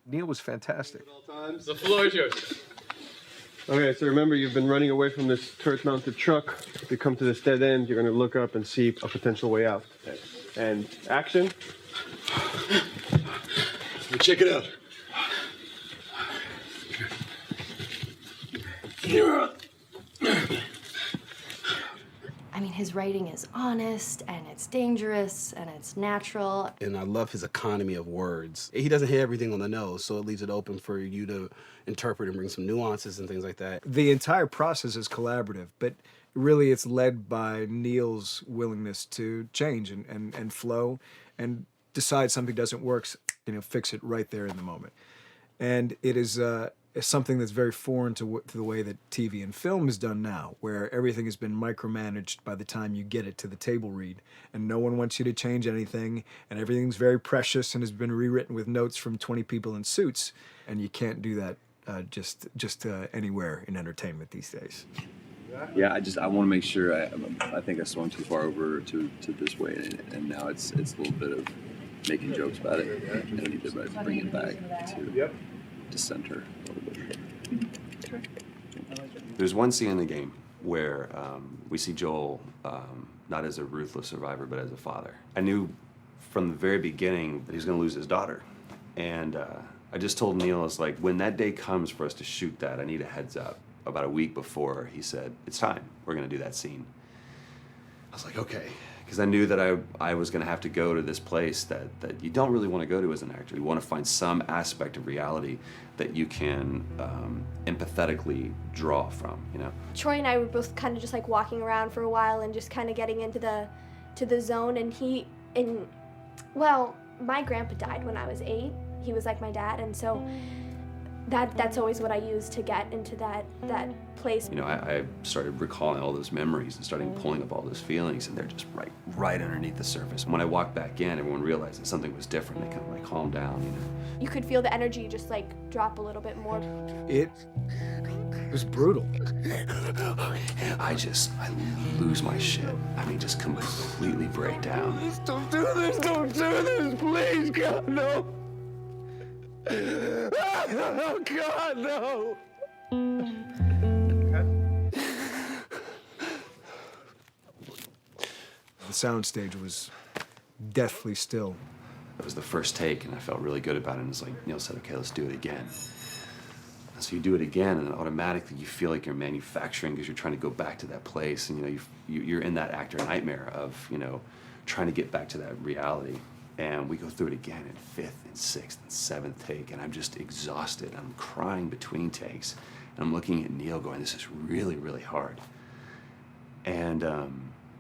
Neil was fantastic. The floor is yours. Okay, so remember, you've been running away from this turret-mounted truck. If you come to this dead end, you're going to look up and see a potential way out. And action. Check it out. I mean, his writing is honest, and it's dangerous, and it's natural. And I love his economy of words. He doesn't hit everything on the nose, so it leaves it open for you to interpret and bring some nuances and things like that. The entire process is collaborative, but really it's led by Neil's willingness to change and flow and decide something doesn't work, fix it right there in the moment. And it is something that's very foreign to the way that TV and film is done now, where everything has been micromanaged by the time you get it to the table read, and no one wants you to change anything, and everything's very precious and has been rewritten with notes from 20 people in suits, and you can't do that just anywhere in entertainment these days. Yeah, I want to make sure. I think I swung too far over to this way, and now it's a little bit of making jokes about it, and I need to bring it back to center a little bit. There's one scene in the game where we see Joel not as a ruthless survivor, but as a father. I knew from the very beginning that he was going to lose his daughter, and I just told Neil, I was like, when that day comes for us to shoot that, I need a heads up. About a week before, he said, it's time, we're going to do that scene. I was like, okay. Because I knew that I was going to have to go to this place that you don't really want to go to as an actor. You want to find some aspect of reality that you can empathetically draw from, Troy and I were both kind of just like walking around for a while and just kind of getting into the zone. And well, my grandpa died when I was 8. He was like my dad, and so that's always what I use to get into that place. I started recalling all those memories and starting pulling up all those feelings, and they're just right underneath the surface. When I walked back in, everyone realized that something was different. They kind of like calmed down, You could feel the energy just like drop a little bit more. It was brutal. I lose my shit. I mean, just completely break down. Don't do this, please, God, no. Oh, God, no! The soundstage was deathly still. That was the first take, and I felt really good about it. And it's like Neil said, okay, let's do it again. And so you do it again, and automatically you feel like you're manufacturing because you're trying to go back to that place, and you're in that actor nightmare of trying to get back to that reality. And we go through it again in 5th and 6th and 7th take, and I'm just exhausted. I'm crying between takes, and I'm looking at Neil going, this is really, really hard. And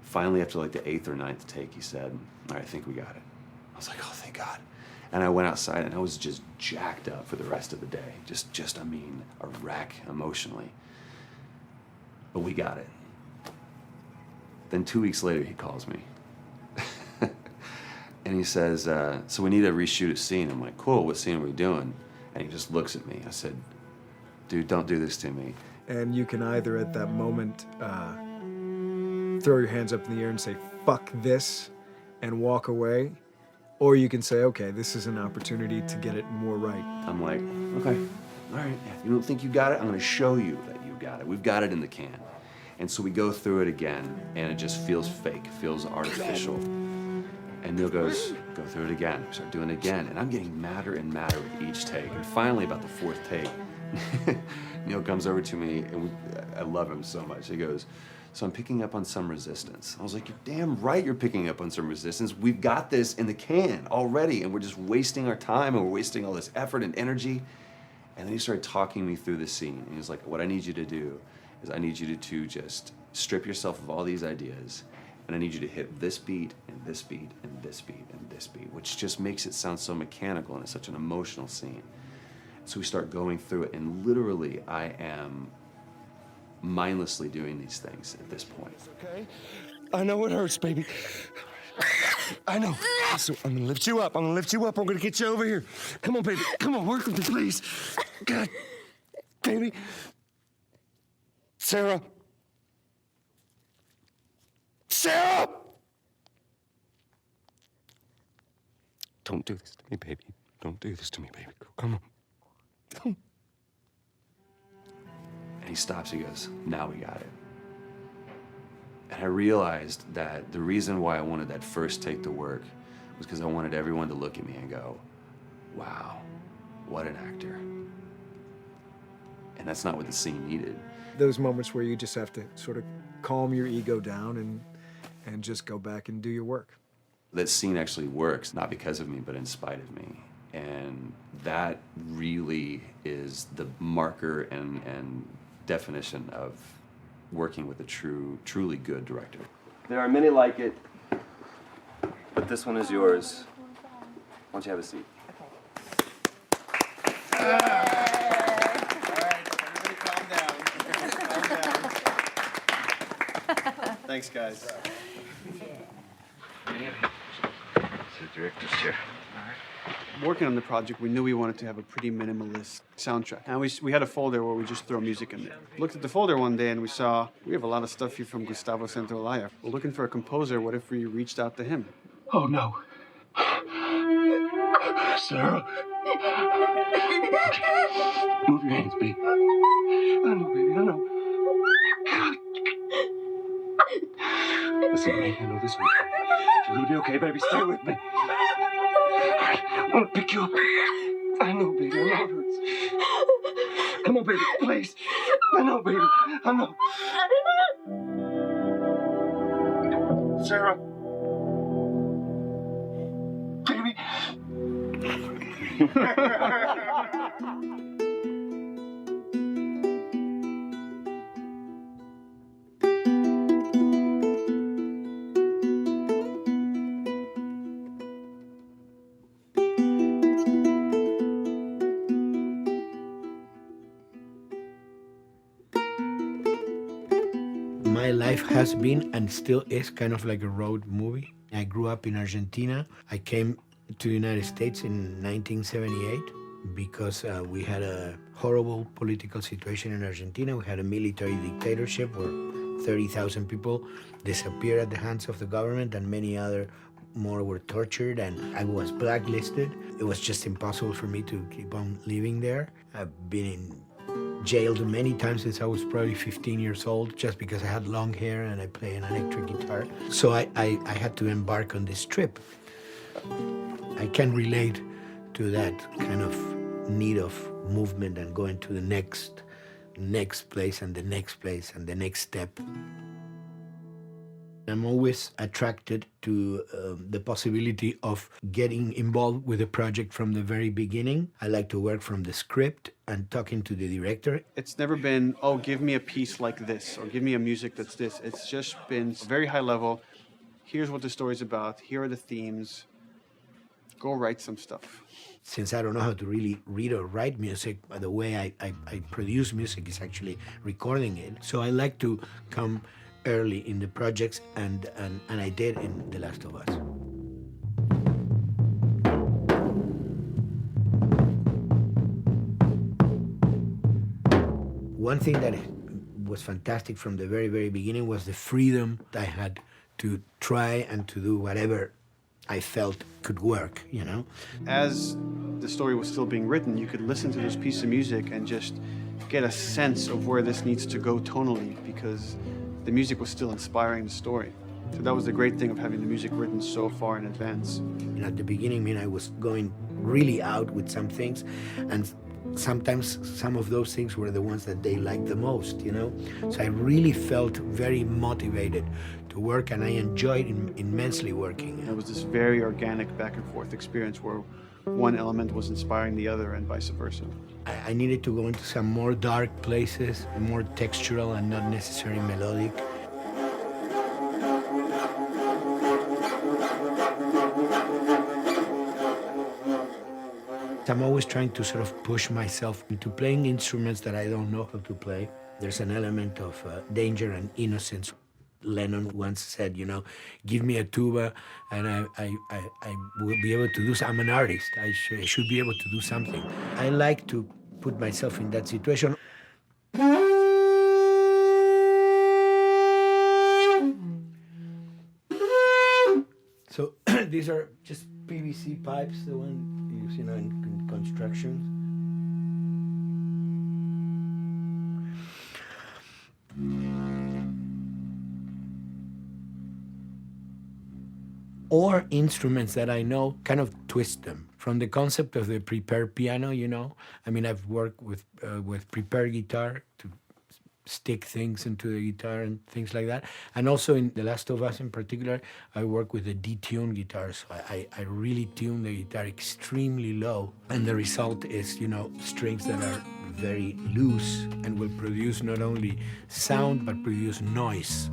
finally, after like the 8th or 9th take, he said, all right, I think we got it. I was like, oh, thank God. And I went outside and I was just jacked up for the rest of the day. Just I mean, a wreck emotionally. But we got it. Then 2 weeks later, he calls me. And he says, so we need to reshoot a scene. I'm like, cool, what scene are we doing? And he just looks at me. I said, dude, don't do this to me. And you can either at that moment throw your hands up in the air and say, fuck this, and walk away. Or you can say, okay, this is an opportunity to get it more right. I'm like, okay, all right. You don't think you got it? I'm gonna show you that you got it. We've got it in the can. And so we go through it again, and it just feels fake, feels artificial. And Neil goes, go through it again. We start doing it again. And I'm getting madder and madder with each take. And finally, about the fourth take, Neil comes over to me, and I love him so much. He goes, so I'm picking up on some resistance. I was like, you're damn right you're picking up on some resistance. We've got this in the can already, and we're just wasting our time, and we're wasting all this effort and energy. And then he started talking me through the scene. And he was like, what I need you to do is I need you to just strip yourself of all these ideas, and I need you to hit this beat, and this beat, and this beat, and this beat, which just makes it sound so mechanical, and it's such an emotional scene. So we start going through it, and literally I am mindlessly doing these things at this point. Okay? I know it hurts, baby. I know. So I'm gonna lift you up. I'm gonna lift you up. I'm gonna get you over here. Come on, baby. Come on, work with me, please. God, baby. Sarah. Sarah! Don't do this to me, baby. Don't do this to me, baby. Come on. Come. And he stops, he goes, now we got it. And I realized that the reason why I wanted that first take to work was because I wanted everyone to look at me and go, wow, what an actor. And that's not what the scene needed. Those moments where you just have to sort of calm your ego down and just go back and do your work. That scene actually works, not because of me, but in spite of me. And that really is the marker and definition of working with a truly good director. There are many like it, but this one is yours. Why don't you have a seat? Thanks, guys. The director's chair. Working on the project, we knew we wanted to have a pretty minimalist soundtrack. And we had a folder where we just throw music in there. Looked at the folder one day and we saw, we have a lot of stuff here from Gustavo Santaolalla. We're looking for a composer. What if we reached out to him? Oh, no. Sarah. Move your hands, baby. I know, baby, I know. Listen to me, I know this one. You're gonna be okay, baby. Stay with me. I want to pick you up. I know, baby. I know it hurts. Come on, baby, please. I know, baby. I know. Sarah. Baby. My life has been and still is kind of like a road movie. I grew up in Argentina. I came to the United States in 1978 because we had a horrible political situation in Argentina. We had a military dictatorship where 30,000 people disappeared at the hands of the government and many other more were tortured, and I was blacklisted. It was just impossible for me to keep on living there. I've been jailed many times since I was probably 15 years old just because I had long hair and I play an electric guitar. So I had to embark on this trip. I can relate to that kind of need of movement and going to the next place and the next place and the next step. I'm always attracted to the possibility of getting involved with a project from the very beginning. I like to work from the script and talking to the director. It's never been, oh, give me a piece like this, or give me a music that's this. It's just been very high level. Here's what the story's about. Here are the themes. go write some stuff. Since I don't know how to really read or write music, the way I produce music is actually recording it. So I like to come early in the projects, and I did in The Last of Us. One thing that was fantastic from the very, very beginning was the freedom I had to try and to do whatever I felt could work, you know? As the story was still being written, you could listen to this piece of music and just get a sense of where this needs to go tonally, because the music was still inspiring the story. So that was the great thing of having the music written so far in advance. And at the beginning, I mean, I was going really out with some things, and sometimes some of those things were the ones that they liked the most, you know? So I really felt very motivated to work, and I enjoyed immensely working. It was this very organic back and forth experience where one element was inspiring the other and vice versa. I needed to go into some more dark places, more textural and not necessarily melodic. I'm always trying to sort of push myself into playing instruments that I don't know how to play. There's an element of danger and innocence. Lennon once said, you know, give me a tuba and I will be able to do something. I'm an artist. I should be able to do something. I like to put myself in that situation. So these are just PVC pipes, the one you use, you know, in construction. Or instruments that I know, kind of twist them. From the concept of the prepared piano, you know, I mean, I've worked with prepared guitar to stick things into the guitar and things like that. And also in The Last of Us in particular, I work with a detuned guitar. So I really tune the guitar extremely low. And the result is, you know, strings that are very loose and will produce not only sound, but produce noise.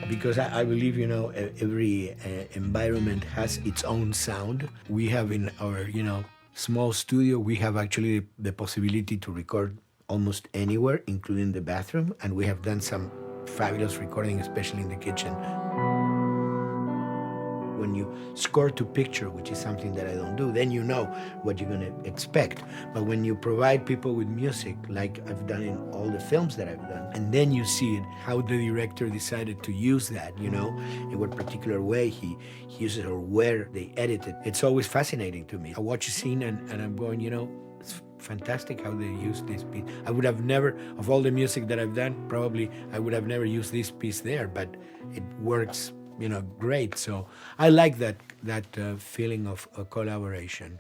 Because I believe, you know, every environment has its own sound. We have in our, you know, small studio, we have actually the possibility to record almost anywhere, including the bathroom, and we have done some fabulous recording, especially in the kitchen. When you score to picture, which is something that I don't do, then you know what you're gonna expect. But when you provide people with music, like I've done in all the films that I've done, and then you see it, how the director decided to use that, you know, in what particular way he uses it or where they edit it. It's always fascinating to me. I watch a scene and I'm going, you know, it's fantastic how they use this piece. I would have never, of all the music that I've done, probably I would have never used this piece there, but it works, you know, great. So I like that feeling of a collaboration.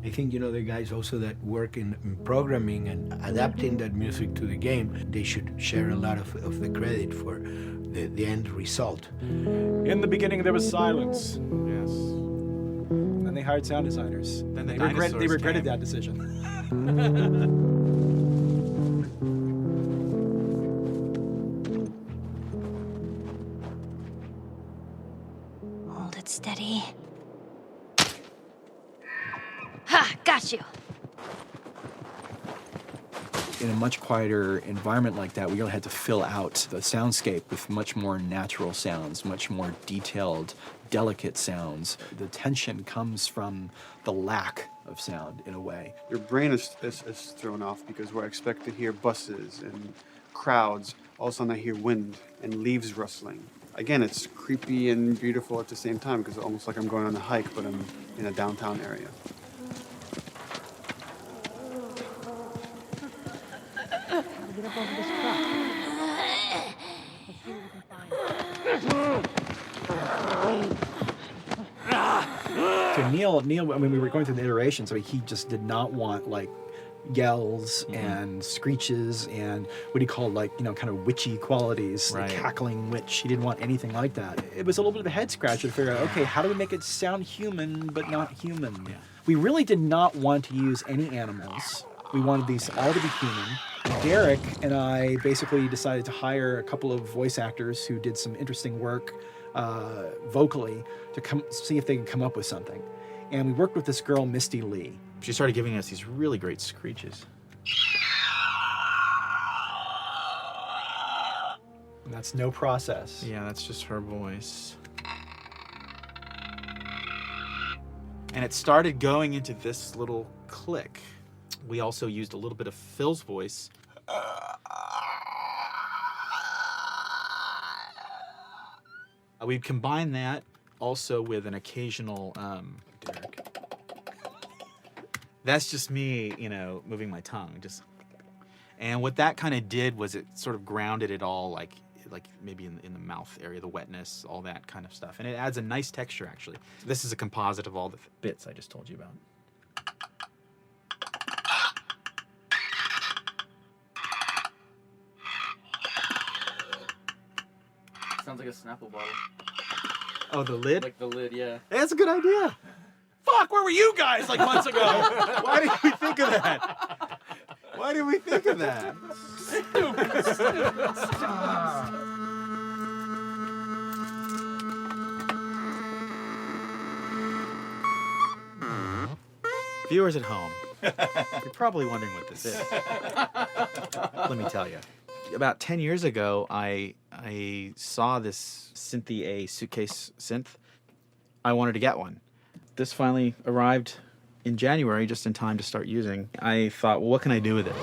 I think, you know, the guys also that work in programming and adapting that music to the game, they should share a lot of the credit for the end result. In the beginning, there was silence. Yes. Then they hired sound designers. Then they regretted that decision. Hold it steady. Ha! Got you! In a much quieter environment like that, we really had to fill out the soundscape with much more natural sounds, much more detailed, delicate sounds. The tension comes from the lack of sound, in a way. Your brain is thrown off because where I expect to hear buses and crowds, all of a sudden I hear wind and leaves rustling. Again, it's creepy and beautiful at the same time because it's almost like I'm going on a hike, but I'm in a downtown area. Get up over this see what we can find. To Neil, I mean, we were going through the iterations, so he just did not want like yells and screeches and what he called like, you know, kind of witchy qualities, like cackling witch. He didn't want anything like that. It was a little bit of a head scratcher to figure out, okay, how do we make it sound human but not human? Yeah. We really did not want to use any animals. We wanted these all to be human. Derek and I basically decided to hire a couple of voice actors who did some interesting work vocally to see if they could come up with something. And we worked with this girl, Misty Lee. She started giving us these really great screeches. And that's no process. Yeah, that's just her voice. And it started going into this little click. We also used a little bit of Phil's voice. We'd combine that also with an occasional, Derek. That's just me, you know, moving my tongue. And what that kind of did was it sort of grounded it all, like maybe in the mouth area, the wetness, all that kind of stuff. And it adds a nice texture, actually. This is a composite of all the bits I just told you about. Sounds like a Snapple bottle. Oh, the lid? Like the lid, yeah. Hey, that's a good idea. Fuck, where were you guys like months ago? Why did we think of that? Why did we think of that? Viewers at home, you're probably wondering what this is. Let me tell you. About 10 years ago, I saw this Synthie A suitcase synth. I wanted to get one. This finally arrived in January, just in time to start using. I thought, well, what can I do with this?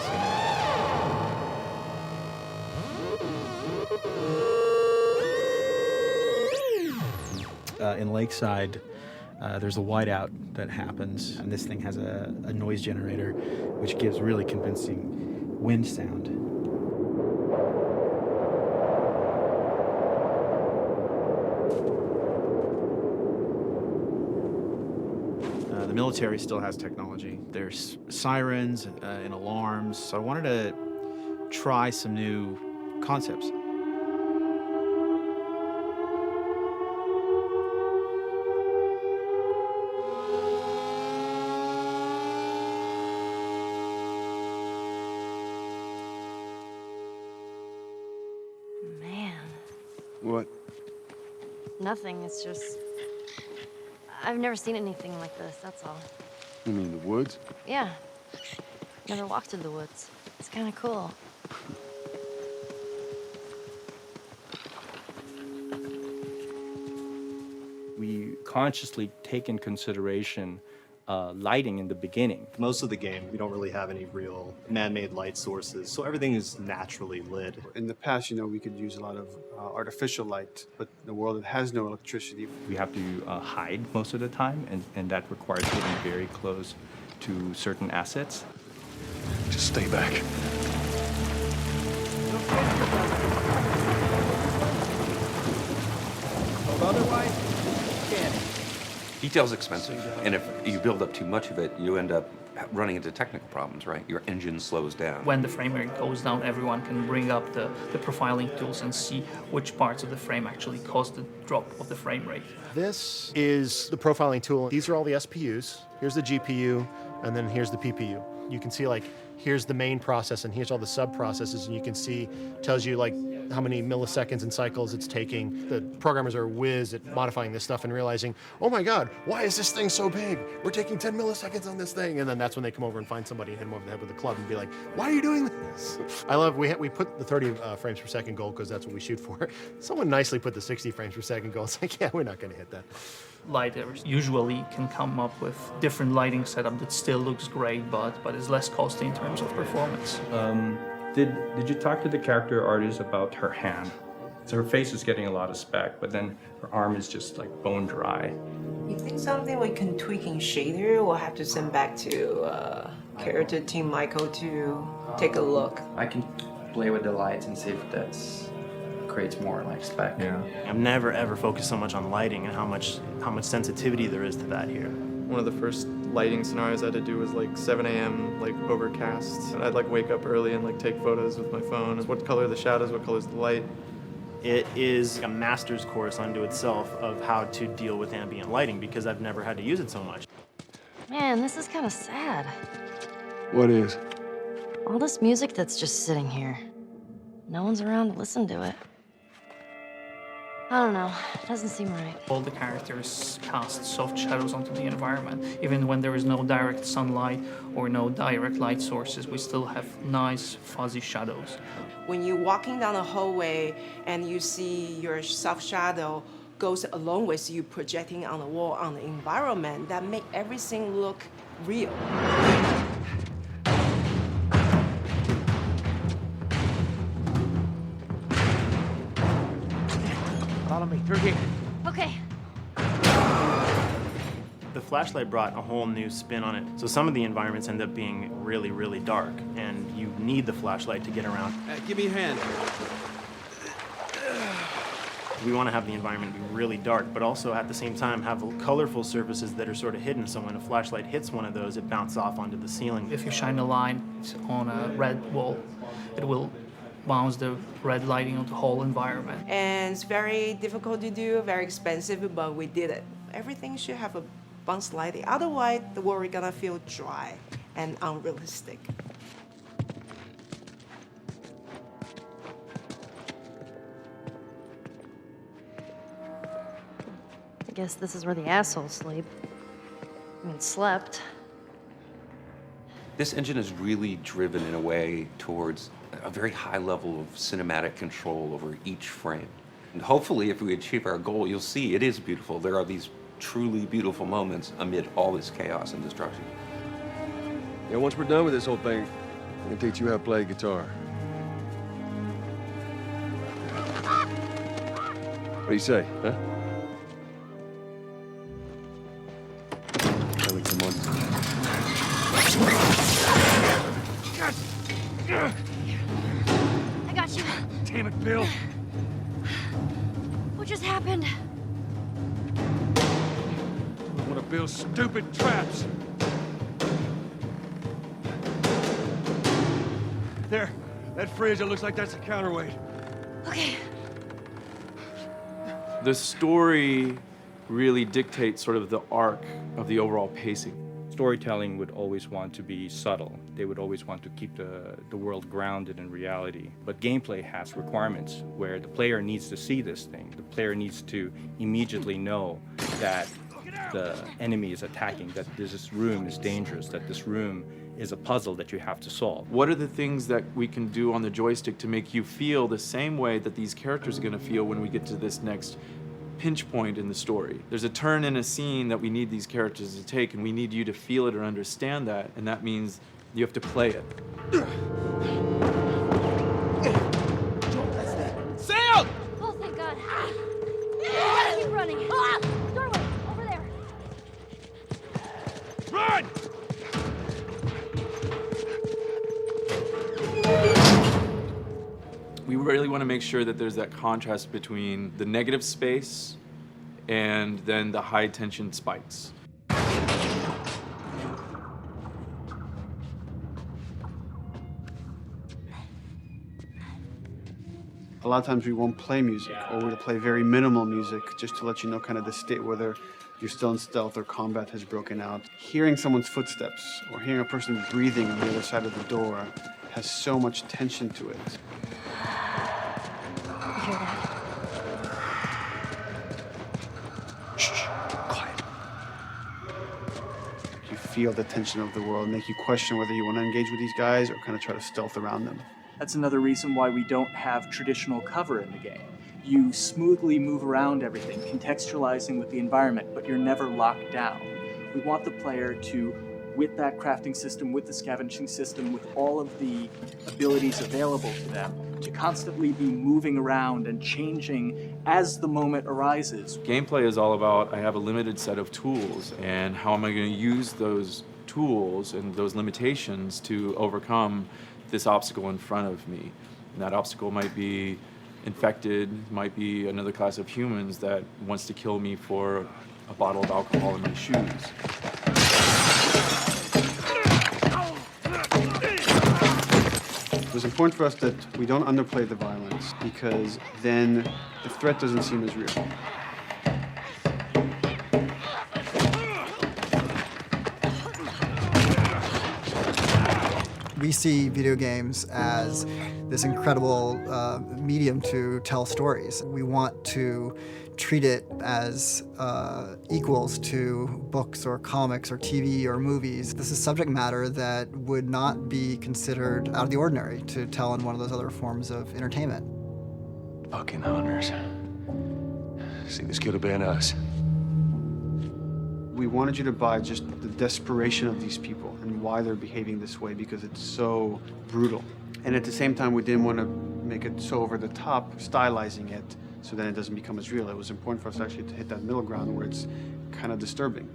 In Lakeside, there's a whiteout that happens, and this thing has a noise generator, which gives really convincing wind sound. The military still has technology. There's sirens and alarms, so I wanted to try some new concepts. Man, What? nothing. It's just... I've never seen anything like this, that's all. You mean the woods? Yeah. Never walked through the woods. It's kind of cool. We consciously take in consideration lighting in the beginning. Most of the game, we don't really have any real man-made light sources, so everything is naturally lit. In the past, you know, we could use a lot of artificial light, but in a world that has no electricity. We have to hide most of the time, and that requires getting very close to certain assets. Just stay back. Otherwise, can't. Detail's expensive, and if you build up too much of it, you end up running into technical problems, right? Your engine slows down. When the frame rate goes down, everyone can bring up the profiling tools and see which parts of the frame actually cause the drop of the frame rate. This is the profiling tool. These are all the SPUs. Here's the GPU, and then here's the PPU. You can see, like, here's the main process, and here's all the sub-processes, and you can see, tells you, like, how many milliseconds and cycles it's taking. The programmers are whiz at modifying this stuff and realizing, oh my God, why is this thing so big? We're taking 10 milliseconds on this thing. And then that's when they come over and find somebody and hit them over the head with a club and be like, why are you doing this? I love, we put the 30 frames per second goal because that's what we shoot for. Someone nicely put the 60 frames per second goal. It's like, yeah, we're not gonna hit that. Lighters usually can come up with different lighting setup that still looks great, but is less costly in terms of performance. Did you talk to the character artist about her hand? So her face is getting a lot of spec, but then her arm is just like bone dry. You think something we can tweak in shader? We'll have to send back to character team Michael to take a look. I can play with the lights and see if that's creates more like spec. Yeah. I've never ever focused so much on lighting and how much sensitivity there is to that here. One of the first lighting scenarios I had to do was like 7 a.m. like overcast, and I'd like wake up early and like take photos with my phone. What color are the shadows? What color is the light? It is a master's course unto itself of how to deal with ambient lighting because I've never had to use it so much. Man, this is kind of sad. What is? All this music that's just sitting here. No one's around to listen to it. I don't know. It doesn't seem right. All the characters cast soft shadows onto the environment. Even when there is no direct sunlight or no direct light sources, we still have nice fuzzy shadows. When you're walking down the hallway and you see your soft shadow goes along with you projecting on the wall on the environment, that make everything look real. Follow me through here. Okay. The flashlight brought a whole new spin on it. So some of the environments end up being really, really dark, and you need the flashlight to get around. Give me your hand. We want to have the environment be really dark, but also at the same time have colorful surfaces that are sort of hidden. So when a flashlight hits one of those, it bounces off onto the ceiling. If you shine a light on a red wall, it will bounce the red lighting of the whole environment. And it's very difficult to do, very expensive, but we did it. Everything should have a bounce lighting. Otherwise, the world is gonna feel dry and unrealistic. I guess this is where the assholes sleep. I mean, slept. This engine is really driven in a way towards a very high level of cinematic control over each frame. And hopefully, if we achieve our goal, you'll see it is beautiful. There are these truly beautiful moments amid all this chaos and destruction. Yeah, once we're done with this whole thing, I can teach you how to play guitar. What do you say, huh? Ellie, come on. I got you. Damn it, Bill. What just happened? One of Bill's stupid traps. There, that fridge, it looks like that's a counterweight. Okay. The story really dictates sort of the arc of the overall pacing. Storytelling would always want to be subtle. They would always want to keep the world grounded in reality. But gameplay has requirements where the player needs to see this thing. The player needs to immediately know that the enemy is attacking, that this room is dangerous, that this room is a puzzle that you have to solve. What are the things that we can do on the joystick to make you feel the same way that these characters are going to feel when we get to this next pinch point in the story? There's a turn in a scene that we need these characters to take, and we need you to feel it or understand that, and that means you have to play it. Sail! Oh, thank God. Gotta keep running. Ah! Doorway, over there. Run! We really want to make sure that there's that contrast between the negative space and then the high tension spikes. A lot of times we won't play music, or we'll play very minimal music just to let you know kind of the state, whether you're still in stealth or combat has broken out. Hearing someone's footsteps or hearing a person breathing on the other side of the door has so much tension to it. You hear that? Shh, quiet. You feel the tension of the world, make you question whether you want to engage with these guys or kind of try to stealth around them. That's another reason why we don't have traditional cover in the game. You smoothly move around everything, contextualizing with the environment, but you're never locked down. We want the player to, with that crafting system, with the scavenging system, with all of the abilities available to them, to constantly be moving around and changing as the moment arises. Gameplay is all about, I have a limited set of tools, and how am I going to use those tools and those limitations to overcome this obstacle in front of me. And that obstacle might be infected, might be another class of humans that wants to kill me for a bottle of alcohol in my shoes. It was important for us that we don't underplay the violence, because then the threat doesn't seem as real. We see video games as this incredible medium to tell stories. We want to treat it as equals to books or comics or TV or movies. This is subject matter that would not be considered out of the ordinary to tell in one of those other forms of entertainment. Fucking hunters. See, this could have been us. We wanted you to buy just the desperation of these people and why they're behaving this way, because it's so brutal. And at the same time, we didn't want to make it so over the top, stylizing it, so then it doesn't become as real. It was important for us actually to hit that middle ground where it's kind of disturbing.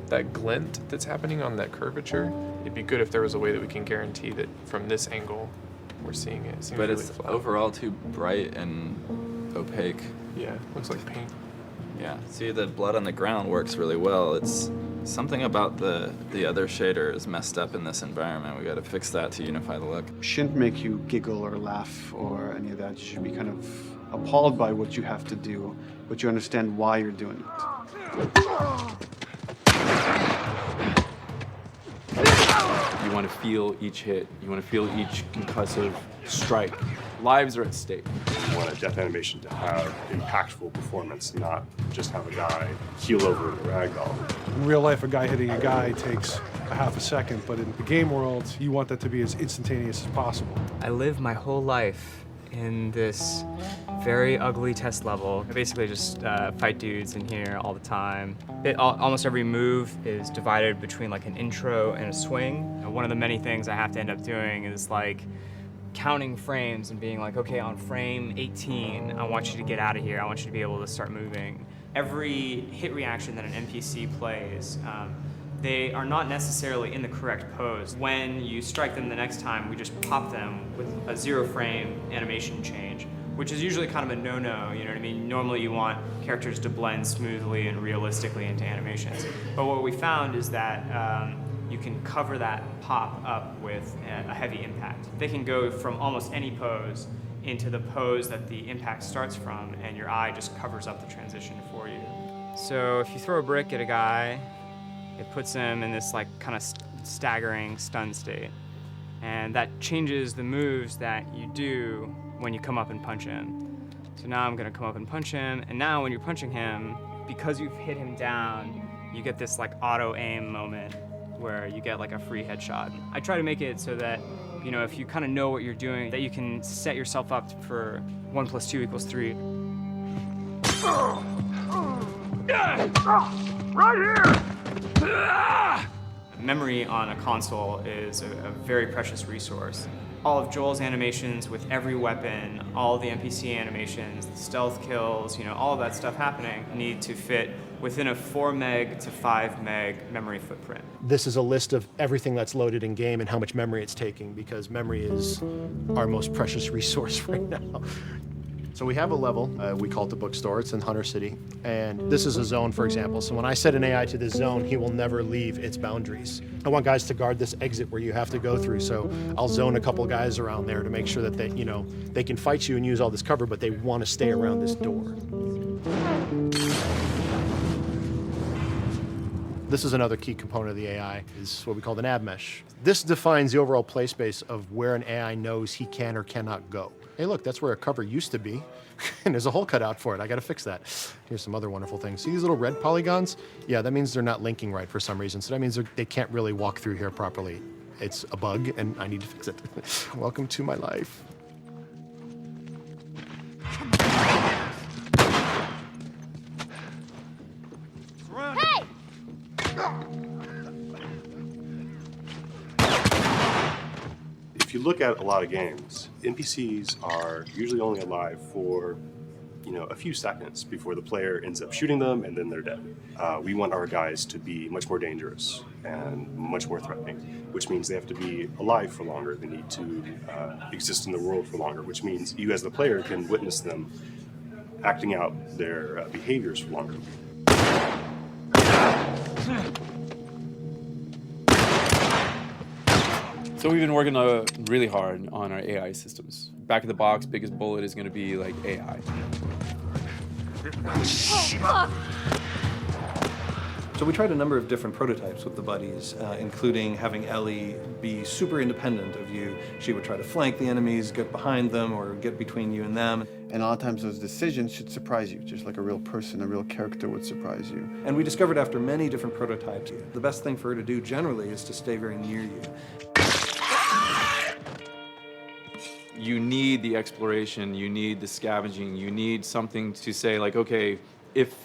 That glint that's happening on that curvature, it'd be good if there was a way that we can guarantee that from this angle, we're seeing it. It seems But really it's flat. overall too bright and opaque. Yeah, looks like paint. Yeah, see, the blood on the ground works really well. It's something about the other shader is messed up in this environment. We got to fix that to unify the look. Shouldn't make you giggle or laugh or any of that. You should be kind of appalled by what you have to do, but you understand why you're doing it. You want to feel each hit. You want to feel each concussive strike. Lives are at stake. We want a death animation to have impactful performance, not just have a guy keel over in a ragdoll. In real life, a guy hitting a guy takes a half a second, but in the game world, you want that to be as instantaneous as possible. I lived my whole life in this very ugly test level. I basically just fight dudes in here all the time. Almost every move is divided between like an intro and a swing. One of the many things I have to end up doing is like counting frames and being like, okay, on frame 18, I want you to get out of here. I want you to be able to start moving. Every hit reaction that an NPC plays, they are not necessarily in the correct pose. When you strike them the next time, we just pop them with a 0 frame animation change, which is usually kind of a no-no, you know what I mean? Normally you want characters to blend smoothly and realistically into animations. But what we found is that you can cover that pop up with a heavy impact. They can go from almost any pose into the pose that the impact starts from, and your eye just covers up the transition for you. So if you throw a brick at a guy, it puts him in this like kind of staggering stun state. And that changes the moves that you do when you come up and punch him. So now I'm gonna come up and punch him, and now when you're punching him, because you've hit him down, you get this like auto aim moment where you get like a free headshot. I try to make it so that, you know, if you kind of know what you're doing, that you can set yourself up for 1 + 2 = 3. Right here! Memory on a console is a very precious resource. All of Joel's animations with every weapon, all of the NPC animations, the stealth kills, you know, all of that stuff happening need to fit within a 4 meg to 5 meg memory footprint. This is a list of everything that's loaded in game and how much memory it's taking, because memory is our most precious resource right now. So we have a level, we call it the bookstore, it's in Hunter City, and this is a zone, for example. So when I set an AI to this zone, he will never leave its boundaries. I want guys to guard this exit where you have to go through, so I'll zone a couple guys around there to make sure that they, you know, they can fight you and use all this cover, but they want to stay around this door. This is another key component of the AI, is what we call the nav mesh. This defines the overall play space of where an AI knows he can or cannot go. Hey, look, that's where a cover used to be, and there's a hole cut out for it. I gotta fix that. Here's some other wonderful things. See these little red polygons? Yeah, that means they're not linking right for some reason, so that means they can't really walk through here properly. It's a bug, and I need to fix it. Welcome to my life. Hey! If you look at a lot of games, NPCs are usually only alive for, a few seconds before the player ends up shooting them and then they're dead. We want our guys to be much more dangerous and much more threatening, which means they have to be alive for longer. They need to exist in the world for longer, which means you as the player can witness them acting out their behaviors for longer. So we've been working really hard on our AI systems. Back of the box, biggest bullet is going to be like AI. So we tried a number of different prototypes with the buddies, including having Ellie be super independent of you. She would try to flank the enemies, get behind them, or get between you and them. And a lot of times those decisions should surprise you, just like a real person, a real character would surprise you. And we discovered after many different prototypes, the best thing for her to do generally is to stay very near you. You need the exploration, you need the scavenging, you need something to say like, okay, if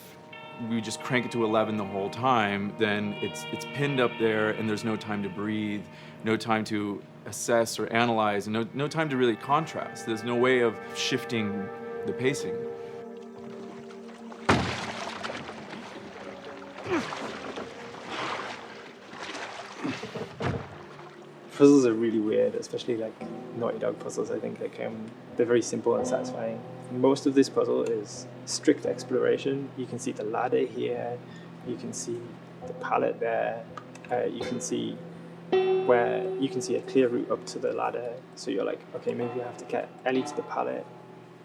we just crank it to 11 the whole time, then it's pinned up there and there's no time to breathe, no time to assess or analyze, and no time to really contrast. There's no way of shifting the pacing. Puzzles are really weird, especially like Naughty Dog puzzles. I think they're very simple and satisfying. Most of this puzzle is strict exploration. You can see the ladder here, you can see the pallet there, you can see a clear route up to the ladder. So you're like, okay, maybe I have to get Ellie to the pallet,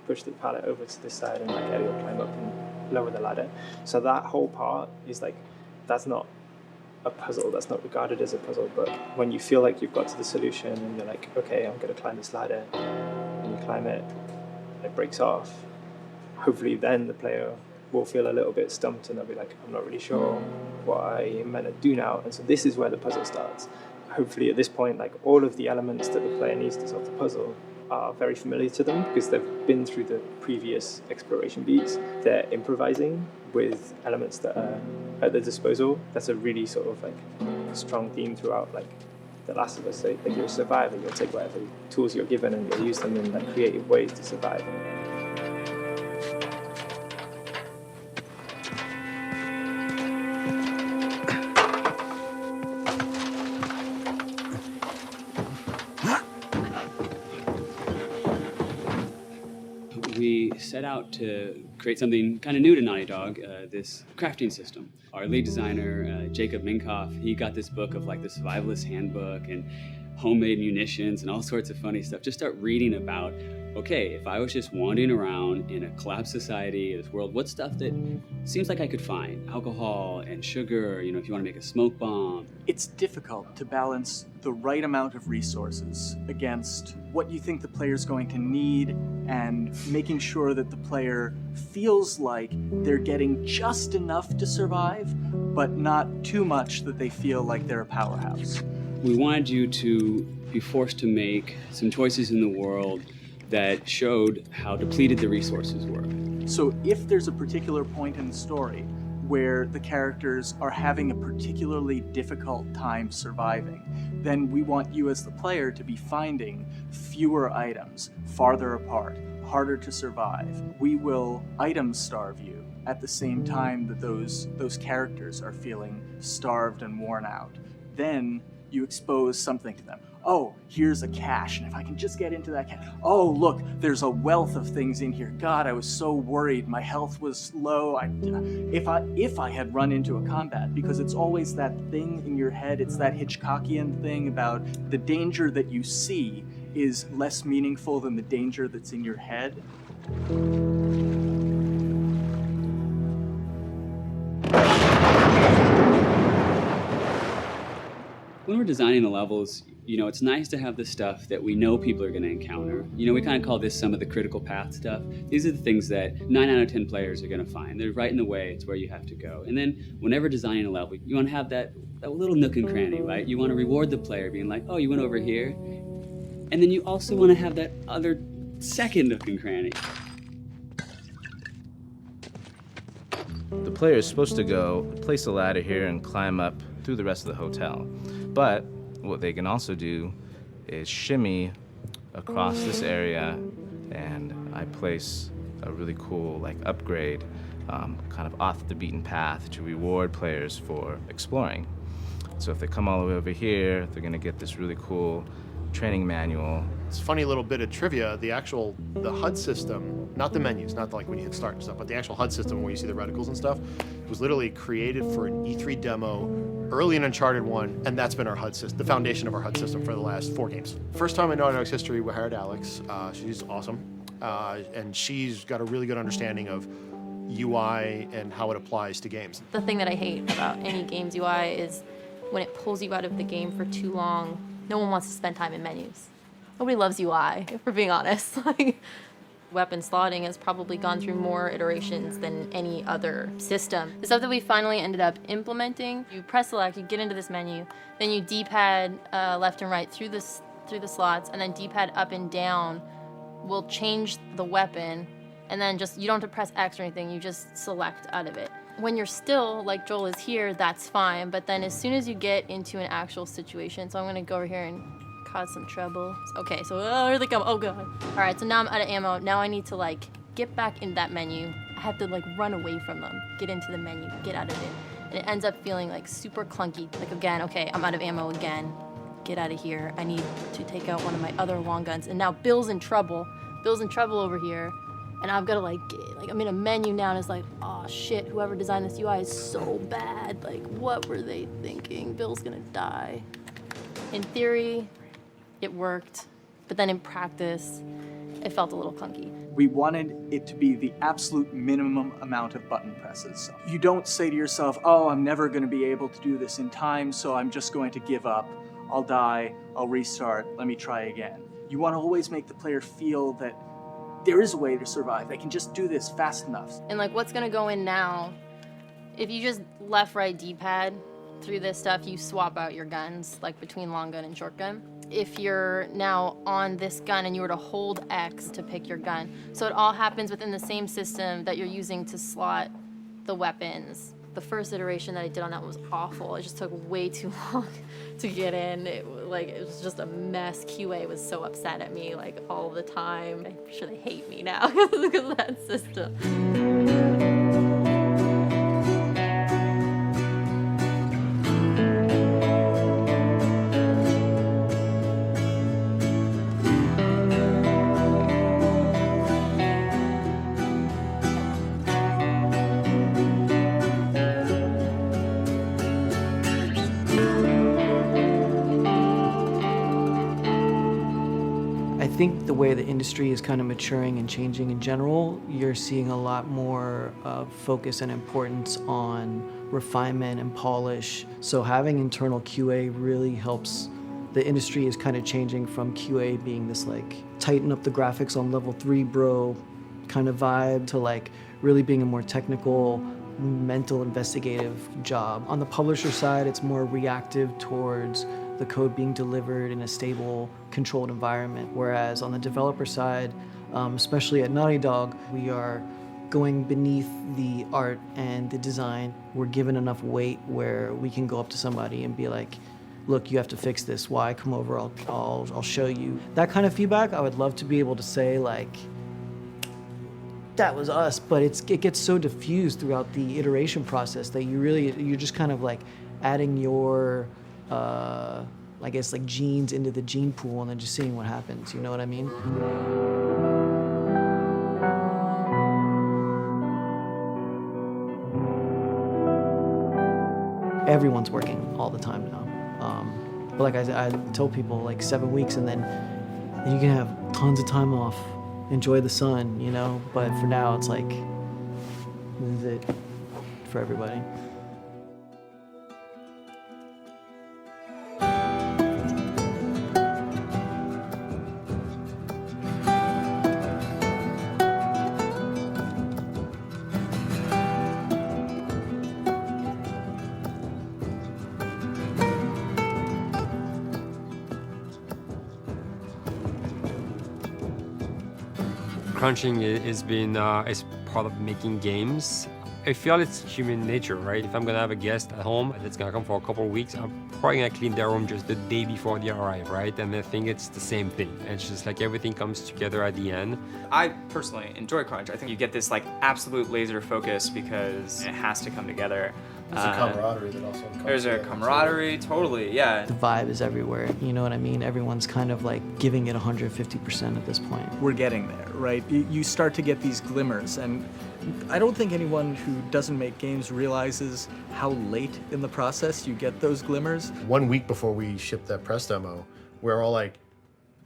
push the pallet over to this side, and like Ellie will climb up and lower the ladder. So that whole part is like, that's not a puzzle, that's not regarded as a puzzle, but when you feel like you've got to the solution and you're like, okay, I'm going to climb this ladder, and you climb it, and it breaks off, hopefully then the player will feel a little bit stumped and they'll be like, I'm not really sure what I am meant to do now. And so this is where the puzzle starts. Hopefully at this point, like all of the elements that the player needs to solve the puzzle are very familiar to them because they've been through the previous exploration beats. They're improvising with elements that are at their disposal. That's a really sort of like strong theme throughout like The Last of Us. So, like you're a survivor, you'll take whatever tools you're given and you'll use them in like creative ways to survive. We set out to create something kind of new to Naughty Dog, this crafting system. Our lead designer, Jacob Minkoff, he got this book of like the survivalist handbook and homemade munitions and all sorts of funny stuff. Just start reading about, okay, if I was just wandering around in a collapsed society, this world, what stuff that seems like I could find? Alcohol and sugar, if you want to make a smoke bomb. It's difficult to balance the right amount of resources against what you think the player's going to need and making sure that the player feels like they're getting just enough to survive, but not too much that they feel like they're a powerhouse. We wanted you to be forced to make some choices in the world that showed how depleted the resources were. So if there's a particular point in the story where the characters are having a particularly difficult time surviving, then we want you as the player to be finding fewer items, farther apart, harder to survive. We will item starve you at the same time that those characters are feeling starved and worn out. Then you expose something to them. Oh, here's a cache, and if I can just get into that cache. Oh, look, there's a wealth of things in here. God, I was so worried. My health was low. If I had run into a combat, because it's always that thing in your head, it's that Hitchcockian thing about the danger that you see is less meaningful than the danger that's in your head. When we're designing the levels, it's nice to have the stuff that we know people are going to encounter. We kind of call this some of the critical path stuff. These are the things that 9 out of 10 players are going to find. They're right in the way. It's where you have to go. And then whenever designing a level, you want to have that little nook and cranny, right? You want to reward the player being like, oh, you went over here. And then you also want to have that other second nook and cranny. The player is supposed to go place a ladder here and climb up through the rest of the hotel. But what they can also do is shimmy across this area, and I place a really cool like upgrade, kind of off the beaten path to reward players for exploring. So if they come all the way over here, they're gonna get this really cool training manual. It's a funny little bit of trivia. The HUD system, not the menus, not like when you hit start and stuff, but the actual HUD system where you see the reticles and stuff, was literally created for an E3 demo early in Uncharted 1, and that's been our HUD system, the foundation of our HUD system for the last 4 games. First time in Naughty Dog's history, we hired Alex. She's awesome, and she's got a really good understanding of UI and how it applies to games. The thing that I hate about any game's UI is when it pulls you out of the game for too long. No one wants to spend time in menus. Nobody loves UI, if we're being honest. Like, weapon slotting has probably gone through more iterations than any other system. The stuff that we finally ended up implementing, you press select, you get into this menu, then you D-pad left and right through the slots, and then D-pad up and down will change the weapon, and then you don't have to press X or anything, you just select out of it. When you're still, like Joel is here, that's fine, but then as soon as you get into an actual situation, so I'm gonna go over here and cause some trouble. Okay, so here they come, oh god. All right, so now I'm out of ammo. Now I need to like get back in that menu. I have to like run away from them, get into the menu, get out of it. And it ends up feeling like super clunky. Like again, okay, I'm out of ammo again. Get out of here. I need to take out one of my other long guns. And now Bill's in trouble. Bill's in trouble over here. And I've got to like I'm in a menu now and it's like, oh shit, whoever designed this UI is so bad. Like, what were they thinking? Bill's gonna die. In theory, it worked, but then in practice, it felt a little clunky. We wanted it to be the absolute minimum amount of button presses. You don't say to yourself, oh, I'm never gonna be able to do this in time, so I'm just going to give up. I'll die, I'll restart, let me try again. You wanna always make the player feel that there is a way to survive. They can just do this fast enough. And like what's gonna go in now, if you just left, right, D-pad through this stuff, you swap out your guns, like between long gun and short gun. If you're now on this gun and you were to hold X to pick your gun. So it all happens within the same system that you're using to slot the weapons. The first iteration that I did on that was awful. It just took way too long to get in. It was just a mess. QA was so upset at me like all the time. I'm sure they hate me now because of that system. I think the way the industry is kind of maturing and changing in general, you're seeing a lot more focus and importance on refinement and polish. So having internal QA really helps. The industry is kind of changing from QA being this like tighten up the graphics on level 3 bro kind of vibe to like really being a more technical, mental investigative job. On the publisher side, it's more reactive towards the code being delivered in a stable, controlled environment. Whereas on the developer side, especially at Naughty Dog, we are going beneath the art and the design. We're given enough weight where we can go up to somebody and be like, look, you have to fix this. Why? Come over, I'll show you. That kind of feedback, I would love to be able to say like, that was us, but it gets so diffused throughout the iteration process that you're just kind of like adding your, I guess like genes into the gene pool and then just seeing what happens, you know what I mean? Everyone's working all the time now. But like I tell people, like 7 weeks and then you can have tons of time off, enjoy the sun, you know? But for now, it's like, this is it for everybody. Crunching is part of making games. I feel it's human nature, right? If I'm gonna have a guest at home that's gonna come for a couple of weeks, I'm probably gonna clean their room just the day before they arrive, right? And I think it's the same thing. It's just like everything comes together at the end. I personally enjoy crunch. I think you get this like absolute laser focus because it has to come together. There's a camaraderie that also comes There's a together, camaraderie, totally, yeah. The vibe is everywhere, you know what I mean? Everyone's kind of like giving it 150% at this point. We're getting there, right? You start to get these glimmers, and I don't think anyone who doesn't make games realizes how late in the process you get those glimmers. 1 week before we shipped that press demo, we're all like,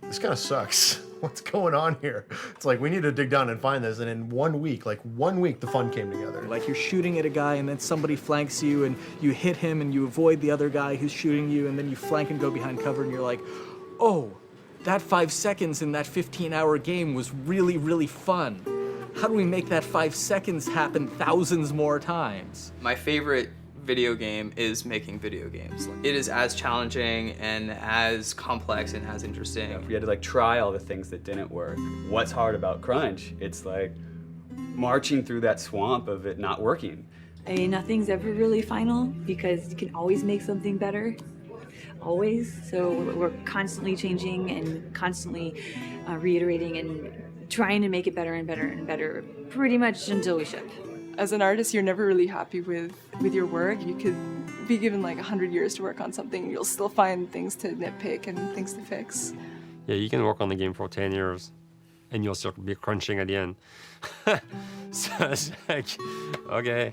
this kind of sucks. What's going on here? It's like, we need to dig down and find this. And in 1 week, like 1 week, the fun came together. Like you're shooting at a guy and then somebody flanks you and you hit him and you avoid the other guy who's shooting you and then you flank and go behind cover and you're like, oh, that 5 seconds in that 15-hour game was really, really fun. How do we make that 5 seconds happen thousands more times? My favorite video game is making video games. It is as challenging and as complex and as interesting. If we had to like try all the things that didn't work, what's hard about crunch? It's like marching through that swamp of it not working. I mean, nothing's ever really final because you can always make something better, always. So we're constantly changing and constantly reiterating and trying to make it better and better and better, pretty much until we ship. As an artist, you're never really happy with your work. You could be given like 100 years to work on something, you'll still find things to nitpick and things to fix. Yeah, you can work on the game for 10 years and you'll still be crunching at the end. So it's like, okay.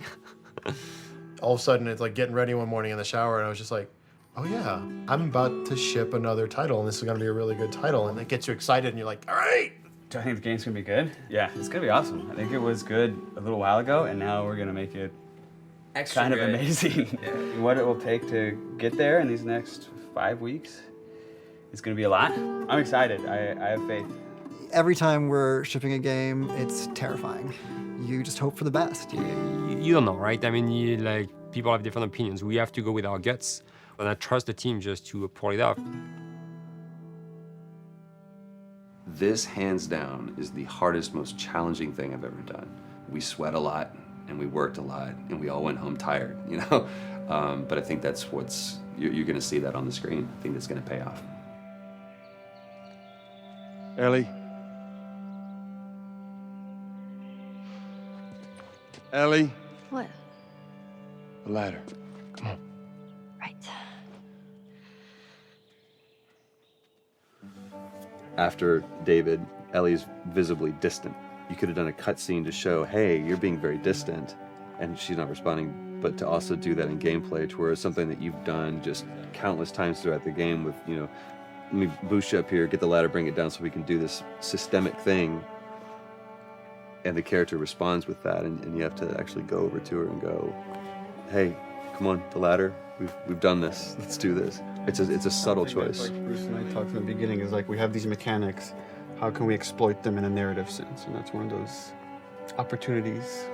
All of a sudden, it's like getting ready one morning in the shower, and I was just like, oh yeah, I'm about to ship another title, and this is gonna be a really good title, and it gets you excited, and you're like, all right. Do I think the game's gonna be good? Yeah, it's gonna be awesome. I think it was good a little while ago, and now we're gonna make it Extra kind of good. amazing. Yeah. What it will take to get there in these next 5 weeks is gonna be a lot. I'm excited. I have faith. Every time we're shipping a game, it's terrifying. You just hope for the best. You don't know, right? I mean, people have different opinions. We have to go with our guts, and I trust the team just to pull it off. This, hands down, is the hardest, most challenging thing I've ever done. We sweat a lot, and we worked a lot, and we all went home tired, you know? But I think that's you're gonna see that on the screen. I think that's gonna pay off. Ellie? Ellie? What? The ladder. Come on. Right. After David, Ellie's visibly distant. You could have done a cutscene to show, hey, you're being very distant, and she's not responding, but to also do that in gameplay, to where it's something that you've done just countless times throughout the game with, you know, let me boost you up here, get the ladder, bring it down so we can do this systemic thing, and the character responds with that, and you have to actually go over to her and go, hey, come on, the ladder, we've done this, let's do this. It's a subtle choice. Like Bruce and I talked in the beginning, is like we have these mechanics, how can we exploit them in a narrative sense? And that's one of those opportunities.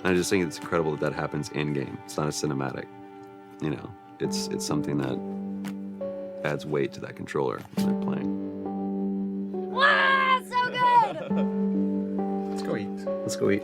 I just think it's incredible that happens in game. It's not a cinematic, you know. It's something that adds weight to that controller when they're playing. Wow, so good! Let's go eat. Let's go eat.